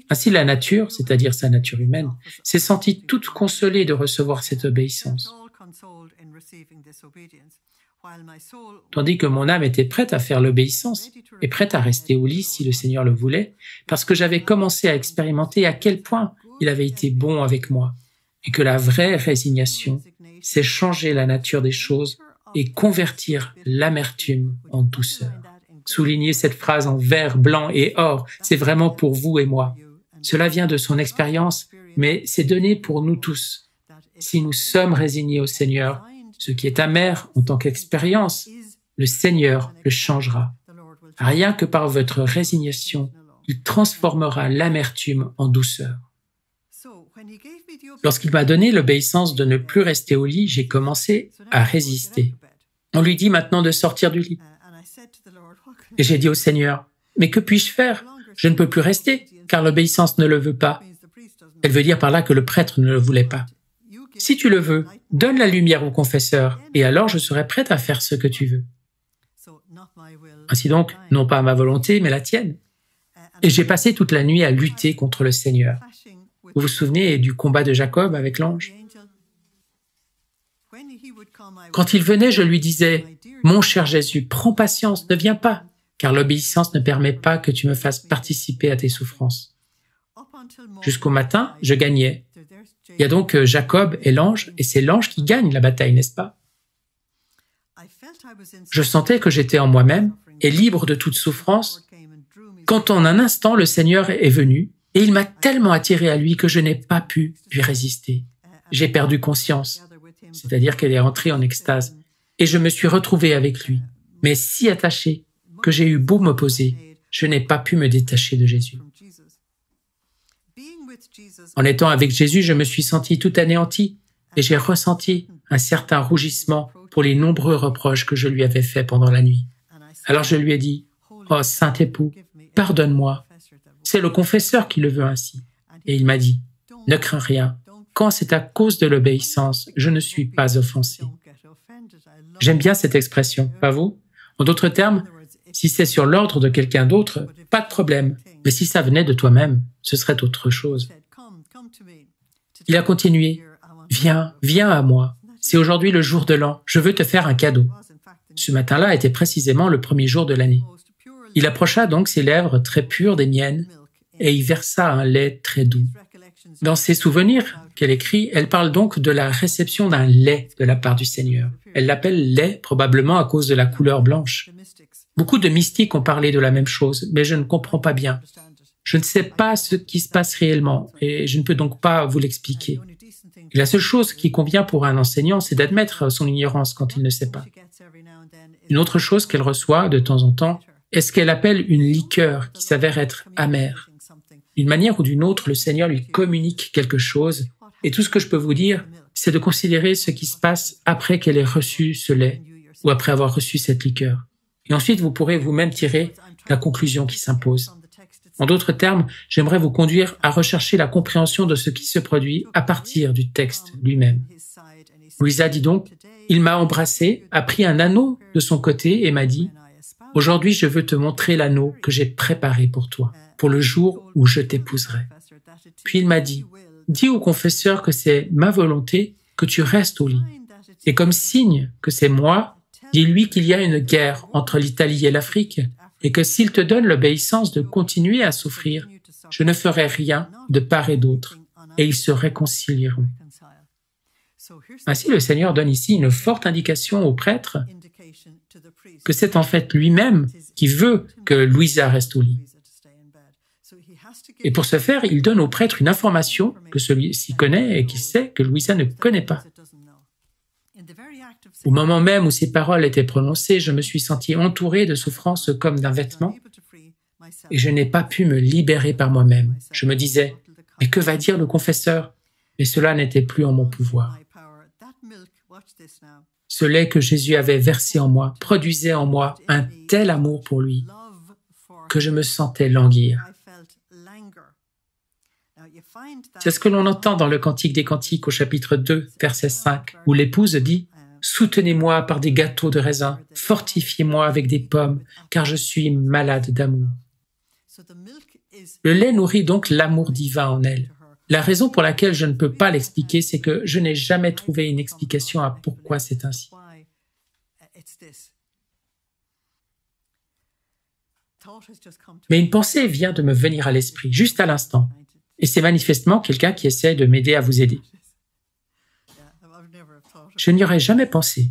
Ainsi, la nature, c'est-à-dire sa nature humaine, s'est sentie toute consolée de recevoir cette obéissance. Tandis que mon âme était prête à faire l'obéissance et prête à rester au lit si le Seigneur le voulait, parce que j'avais commencé à expérimenter à quel point il avait été bon avec moi, et que la vraie résignation, c'est changer la nature des choses et convertir l'amertume en douceur. Souligner cette phrase en vert, blanc et or, c'est vraiment pour vous et moi. Cela vient de son expérience, mais c'est donné pour nous tous. Si nous sommes résignés au Seigneur, ce qui est amer en tant qu'expérience, le Seigneur le changera. Rien que par votre résignation, il transformera l'amertume en douceur. Lorsqu'il m'a donné l'obéissance de ne plus rester au lit, j'ai commencé à résister. On lui dit maintenant de sortir du lit. Et j'ai dit au Seigneur, « Mais que puis-je faire? Je ne peux plus rester, car l'obéissance ne le veut pas. » Elle veut dire par là que le prêtre ne le voulait pas. « Si tu le veux, donne la lumière au confesseur, et alors je serai prête à faire ce que tu veux. » Ainsi donc, non pas ma volonté, mais la tienne. Et j'ai passé toute la nuit à lutter contre le Seigneur. Vous vous souvenez du combat de Jacob avec l'ange? Quand il venait, je lui disais, « Mon cher Jésus, prends patience, ne viens pas, car l'obéissance ne permet pas que tu me fasses participer à tes souffrances. » Jusqu'au matin, je gagnais. Il y a donc Jacob et l'ange, et c'est l'ange qui gagne la bataille, n'est-ce pas? Je sentais que j'étais en moi-même et libre de toute souffrance, quand en un instant le Seigneur est venu, et il m'a tellement attiré à lui que je n'ai pas pu lui résister. J'ai perdu conscience, c'est-à-dire qu'elle est entrée en extase, et je me suis retrouvé avec lui, mais si attaché que j'ai eu beau m'opposer, je n'ai pas pu me détacher de Jésus. En étant avec Jésus, je me suis senti tout anéanti, et j'ai ressenti un certain rougissement pour les nombreux reproches que je lui avais faits pendant la nuit. Alors je lui ai dit, « Oh, Saint époux, pardonne-moi. C'est le confesseur qui le veut ainsi. » Et il m'a dit, « Ne crains rien. Quand c'est à cause de l'obéissance, je ne suis pas offensé. » J'aime bien cette expression, pas vous? En d'autres termes, si c'est sur l'ordre de quelqu'un d'autre, pas de problème. Mais si ça venait de toi-même, ce serait autre chose. Il a continué, « Viens, viens à moi. C'est aujourd'hui le jour de l'an. Je veux te faire un cadeau. » Ce matin-là était précisément le premier jour de l'année. Il approcha donc ses lèvres très pures des miennes et y versa un lait très doux. Dans ses souvenirs qu'elle écrit, elle parle donc de la réception d'un lait de la part du Seigneur. Elle l'appelle lait probablement à cause de la couleur blanche. Beaucoup de mystiques ont parlé de la même chose, mais je ne comprends pas bien. Je ne sais pas ce qui se passe réellement et je ne peux donc pas vous l'expliquer. Et la seule chose qui convient pour un enseignant, c'est d'admettre son ignorance quand il ne sait pas. Une autre chose qu'elle reçoit de temps en temps est ce qu'elle appelle une liqueur qui s'avère être amère. D'une manière ou d'une autre, le Seigneur lui communique quelque chose et tout ce que je peux vous dire, c'est de considérer ce qui se passe après qu'elle ait reçu ce lait ou après avoir reçu cette liqueur. Et ensuite, vous pourrez vous-même tirer la conclusion qui s'impose. En d'autres termes, j'aimerais vous conduire à rechercher la compréhension de ce qui se produit à partir du texte lui-même. Louisa dit donc, « Il m'a embrassé, a pris un anneau de son côté et m'a dit, « Aujourd'hui, je veux te montrer l'anneau que j'ai préparé pour toi, pour le jour où je t'épouserai. » Puis il m'a dit, « Dis au confesseur que c'est ma volonté que tu restes au lit. Et comme signe que c'est moi, dis-lui qu'il y a une guerre entre l'Italie et l'Afrique et que s'il te donne l'obéissance de continuer à souffrir, je ne ferai rien de part et d'autre, et ils se réconcilieront. » Ainsi, le Seigneur donne ici une forte indication au prêtre que c'est en fait lui-même qui veut que Louisa reste au lit. Et pour ce faire, il donne au prêtre une information que celui-ci connaît et qu'il sait que Louisa ne connaît pas. Au moment même où ces paroles étaient prononcées, je me suis senti entouré de souffrance comme d'un vêtement et je n'ai pas pu me libérer par moi-même. Je me disais, mais que va dire le confesseur? Mais cela n'était plus en mon pouvoir. Ce lait que Jésus avait versé en moi produisait en moi un tel amour pour lui que je me sentais languir. C'est ce que l'on entend dans le Cantique des Cantiques au chapitre 2, verset 5, où l'épouse dit « Soutenez-moi par des gâteaux de raisin, fortifiez-moi avec des pommes, car je suis malade d'amour. » Le lait nourrit donc l'amour divin en elle. La raison pour laquelle je ne peux pas l'expliquer, c'est que je n'ai jamais trouvé une explication à pourquoi c'est ainsi. Mais une pensée vient de me venir à l'esprit, juste à l'instant. Et c'est manifestement quelqu'un qui essaie de m'aider à vous aider. Je n'y aurais jamais pensé.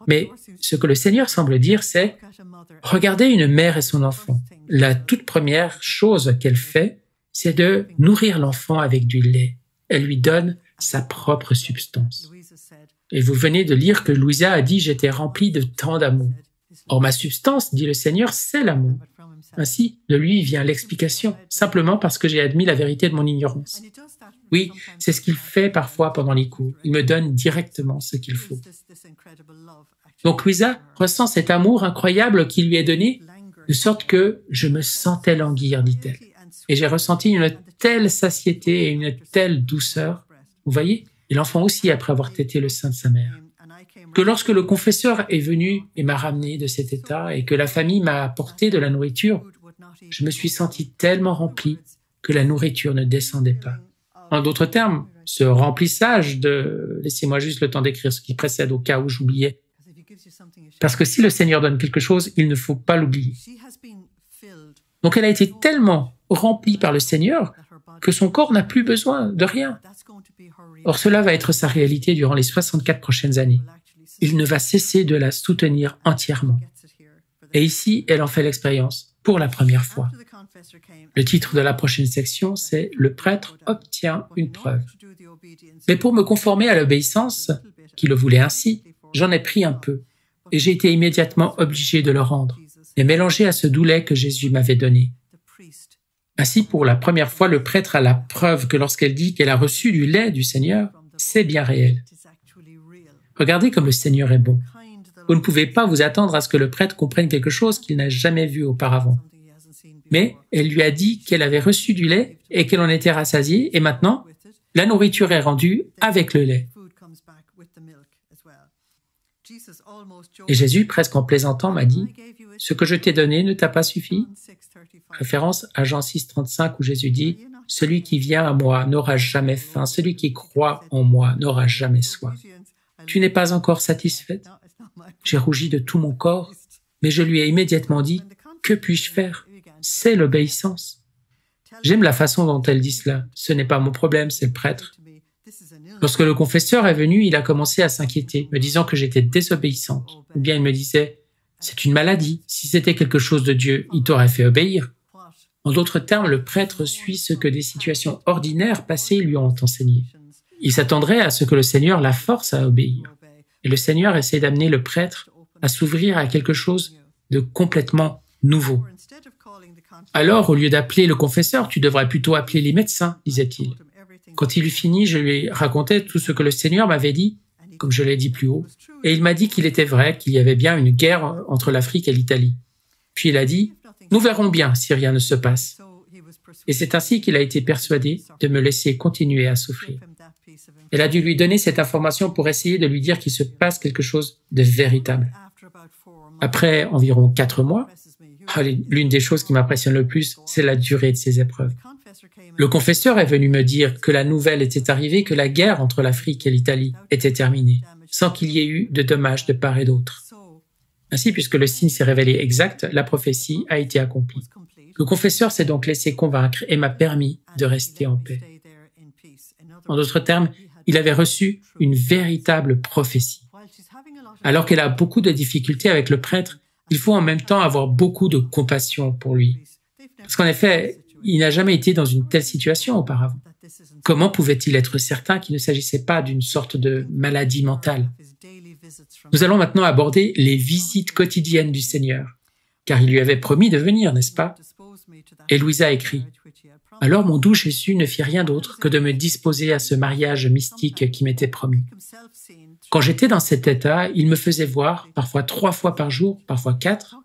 Mais ce que le Seigneur semble dire, c'est « Regardez une mère et son enfant. La toute première chose qu'elle fait, c'est de nourrir l'enfant avec du lait. Elle lui donne sa propre substance. » Et vous venez de lire que Louisa a dit « J'étais remplie de tant d'amour. » Or, ma substance, dit le Seigneur, c'est l'amour. Ainsi, de lui vient l'explication, simplement parce que j'ai admis la vérité de mon ignorance. Oui, c'est ce qu'il fait parfois pendant les cours. Il me donne directement ce qu'il faut. Donc Louisa ressent cet amour incroyable qui lui est donné, de sorte que je me sentais languir, dit-elle. Et j'ai ressenti une telle satiété et une telle douceur. Vous voyez? Et l'enfant aussi, après avoir tété le sein de sa mère. Que lorsque le confesseur est venu et m'a ramené de cet état et que la famille m'a apporté de la nourriture, je me suis senti tellement rempli que la nourriture ne descendait pas. En d'autres termes, ce remplissage de... Laissez-moi juste le temps d'écrire ce qui précède au cas où j'oubliais. Parce que si le Seigneur donne quelque chose, il ne faut pas l'oublier. Donc elle a été tellement remplie par le Seigneur que son corps n'a plus besoin de rien. Or cela va être sa réalité durant les 64 prochaines années. Il ne va cesser de la soutenir entièrement. Et ici, elle en fait l'expérience pour la première fois. Le titre de la prochaine section, c'est « Le prêtre obtient une preuve ». Mais pour me conformer à l'obéissance, qui le voulait ainsi, j'en ai pris un peu, et j'ai été immédiatement obligé de le rendre, et mélanger à ce doux lait que Jésus m'avait donné. Ainsi, pour la première fois, le prêtre a la preuve que lorsqu'elle dit qu'elle a reçu du lait du Seigneur, c'est bien réel. Regardez comme le Seigneur est bon. Vous ne pouvez pas vous attendre à ce que le prêtre comprenne quelque chose qu'il n'a jamais vu auparavant. Mais elle lui a dit qu'elle avait reçu du lait et qu'elle en était rassasiée, et maintenant, la nourriture est rendue avec le lait. Et Jésus, presque en plaisantant, m'a dit « Ce que je t'ai donné ne t'a pas suffi ?» Référence à Jean 6,35 où Jésus dit « Celui qui vient à moi n'aura jamais faim, celui qui croit en moi n'aura jamais soif. » Tu n'es pas encore satisfaite? J'ai rougi de tout mon corps, mais je lui ai immédiatement dit « Que puis-je faire? C'est l'obéissance. » J'aime la façon dont elle dit cela. Ce n'est pas mon problème, c'est le prêtre. Lorsque le confesseur est venu, il a commencé à s'inquiéter, me disant que j'étais désobéissante. Ou bien il me disait « C'est une maladie. Si c'était quelque chose de Dieu, il t'aurait fait obéir. » En d'autres termes, le prêtre suit ce que des situations ordinaires passées lui ont enseigné. Il s'attendrait à ce que le Seigneur la force à obéir. Et le Seigneur essaie d'amener le prêtre à s'ouvrir à quelque chose de complètement nouveau. Alors, au lieu d'appeler le confesseur, tu devrais plutôt appeler les médecins, disait-il. Quand il eut fini, je lui racontais tout ce que le Seigneur m'avait dit, comme je l'ai dit plus haut, et il m'a dit qu'il était vrai qu'il y avait bien une guerre entre l'Afrique et l'Italie. Puis il a dit, « Nous verrons bien si rien ne se passe. » Et c'est ainsi qu'il a été persuadé de me laisser continuer à souffrir. Elle a dû lui donner cette information pour essayer de lui dire qu'il se passe quelque chose de véritable. Après environ 4 mois, l'une des choses qui m'impressionne le plus, c'est la durée de ces épreuves. Le confesseur est venu me dire que la nouvelle était arrivée, que la guerre entre l'Afrique et l'Italie était terminée, sans qu'il y ait eu de dommages de part et d'autre. Ainsi, puisque le signe s'est révélé exact, la prophétie a été accomplie. Le confesseur s'est donc laissé convaincre et m'a permis de rester en paix. En d'autres termes, il avait reçu une véritable prophétie. Alors qu'elle a beaucoup de difficultés avec le prêtre, il faut en même temps avoir beaucoup de compassion pour lui. Parce qu'en effet, il n'a jamais été dans une telle situation auparavant. Comment pouvait-il être certain qu'il ne s'agissait pas d'une sorte de maladie mentale? Nous allons maintenant aborder les visites quotidiennes du Seigneur, car il lui avait promis de venir, n'est-ce pas? Et Louisa écrit, « Alors mon doux Jésus ne fit rien d'autre que de me disposer à ce mariage mystique qui m'était promis. Quand j'étais dans cet état, il me faisait voir, parfois 3 fois par jour, parfois 4,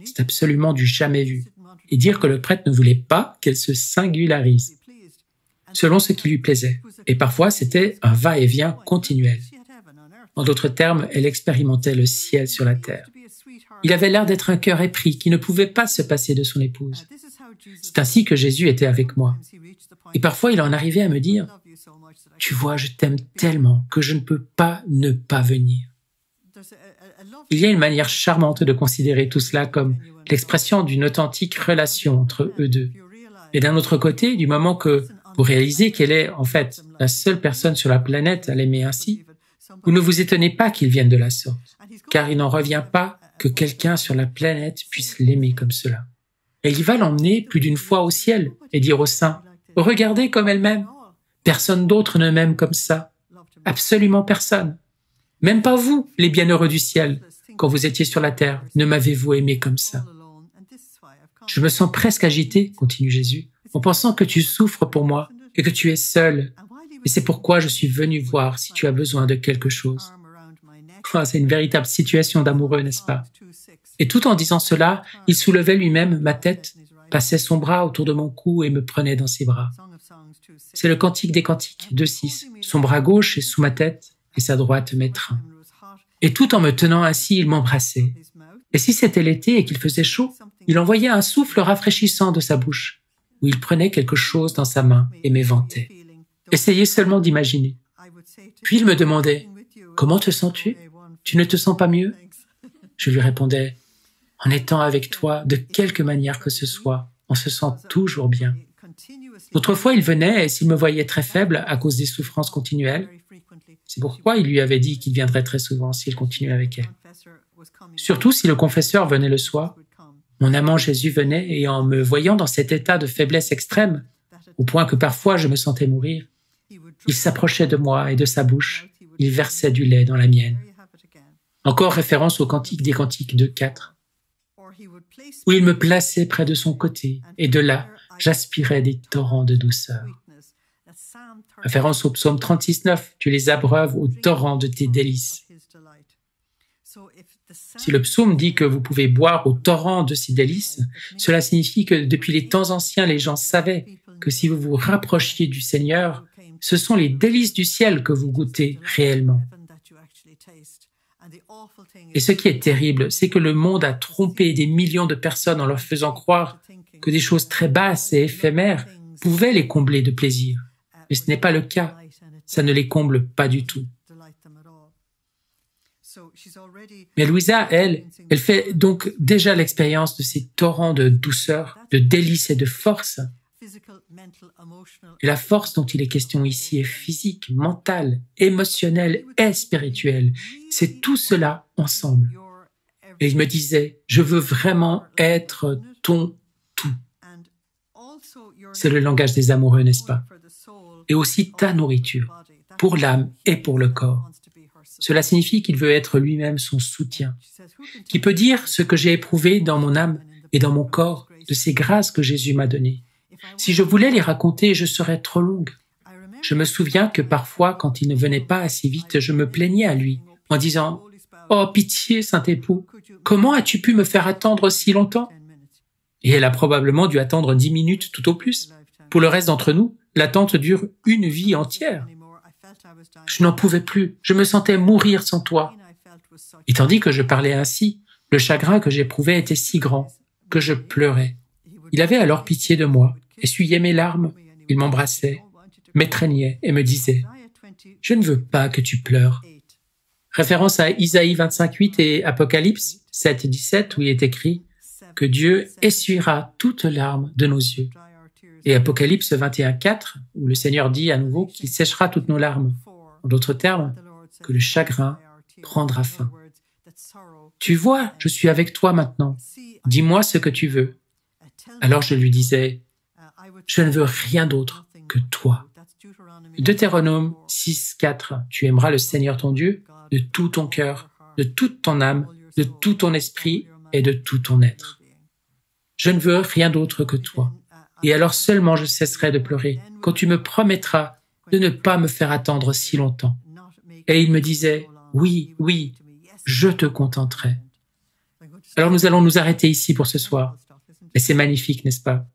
c'est absolument du jamais vu, et dire que le prêtre ne voulait pas qu'elle se singularise, selon ce qui lui plaisait. Et parfois, c'était un va-et-vient continuel. En d'autres termes, elle expérimentait le ciel sur la terre. Il avait l'air d'être un cœur épris qui ne pouvait pas se passer de son épouse. C'est ainsi que Jésus était avec moi. Et parfois, il en arrivait à me dire, « Tu vois, je t'aime tellement que je ne peux pas ne pas venir. » Il y a une manière charmante de considérer tout cela comme l'expression d'une authentique relation entre eux deux. Et d'un autre côté, du moment que vous réalisez qu'elle est en fait la seule personne sur la planète à l'aimer ainsi, vous ne vous étonnez pas qu'il vienne de la sorte, car il n'en revient pas que quelqu'un sur la planète puisse l'aimer comme cela. Et il va l'emmener plus d'une fois au ciel et dire aux saints, « Regardez comme elle m'aime. Personne d'autre ne m'aime comme ça. Absolument personne. Même pas vous, les bienheureux du ciel. Quand vous étiez sur la terre, ne m'avez-vous aimé comme ça. Je me sens presque agité, continue Jésus, en pensant que tu souffres pour moi et que tu es seul. Et c'est pourquoi je suis venu voir si tu as besoin de quelque chose. » C'est une véritable situation d'amoureux, n'est-ce pas? Et tout en disant cela, il soulevait lui-même ma tête, passait son bras autour de mon cou et me prenait dans ses bras. C'est le Cantique des Cantiques 2:6. Son bras gauche est sous ma tête et sa droite m'étreint. Et tout en me tenant ainsi, il m'embrassait. Et si c'était l'été et qu'il faisait chaud, il envoyait un souffle rafraîchissant de sa bouche, où il prenait quelque chose dans sa main et m'éventait. Essayez seulement d'imaginer. Puis il me demandait, « Comment te sens-tu? Tu ne te sens pas mieux ?» Je lui répondais, « En étant avec toi, de quelque manière que ce soit, on se sent toujours bien. » D'autres fois, il venait et s'il me voyait très faible à cause des souffrances continuelles, c'est pourquoi il lui avait dit qu'il viendrait très souvent s'il continuait avec elle. Surtout si le confesseur venait le soir, mon amant Jésus venait et en me voyant dans cet état de faiblesse extrême, au point que parfois je me sentais mourir, il s'approchait de moi et de sa bouche, il versait du lait dans la mienne. Encore référence au Cantique des Cantiques 2:4, où il me plaçait près de son côté et de là, j'aspirais des torrents de douceur. Référence au psaume 36:9, tu les abreuves au torrent de tes délices. Si le psaume dit que vous pouvez boire au torrent de ses délices, cela signifie que depuis les temps anciens, les gens savaient que si vous vous rapprochiez du Seigneur, ce sont les délices du ciel que vous goûtez réellement. Et ce qui est terrible, c'est que le monde a trompé des millions de personnes en leur faisant croire que des choses très basses et éphémères pouvaient les combler de plaisir. Mais ce n'est pas le cas. Ça ne les comble pas du tout. Mais Louisa, elle fait donc déjà l'expérience de ces torrents de douceur, de délices et de force. Et la force dont il est question ici est physique, mentale, émotionnelle et spirituelle. C'est tout cela ensemble. Et je me disais, je veux vraiment être ton tout. C'est le langage des amoureux, n'est-ce pas? Et aussi ta nourriture, pour l'âme et pour le corps. Cela signifie qu'il veut être lui-même son soutien, qui peut dire ce que j'ai éprouvé dans mon âme et dans mon corps, de ces grâces que Jésus m'a données. Si je voulais les raconter, je serais trop longue. Je me souviens que parfois, quand il ne venait pas assez vite, je me plaignais à lui, en disant « Oh, pitié, Saint-Époux, comment as-tu pu me faire attendre si longtemps ?» Et elle a probablement dû attendre 10 minutes tout au plus. Pour le reste d'entre nous, l'attente dure une vie entière. Je n'en pouvais plus, je me sentais mourir sans toi. Et tandis que je parlais ainsi, le chagrin que j'éprouvais était si grand que je pleurais. Il avait alors pitié de moi, essuyait mes larmes, il m'embrassait, m'étreignait et me disait « Je ne veux pas que tu pleures ». Référence à Isaïe 25:8 et Apocalypse 7:17 où il est écrit que Dieu essuiera toute larme de nos yeux. Et Apocalypse 21:4 où le Seigneur dit à nouveau qu'il séchera toutes nos larmes. En d'autres termes, que le chagrin prendra fin. Tu vois, je suis avec toi maintenant. Dis-moi ce que tu veux. Alors je lui disais, je ne veux rien d'autre que toi. Deutéronome 6:4, tu aimeras le Seigneur ton Dieu de tout ton cœur, de toute ton âme, de tout ton esprit et de tout ton être. Je ne veux rien d'autre que toi. Et alors seulement je cesserai de pleurer, quand tu me promettras de ne pas me faire attendre si longtemps. Et il me disait, oui, oui, je te contenterai. Alors nous allons nous arrêter ici pour ce soir. Et c'est magnifique, n'est-ce pas?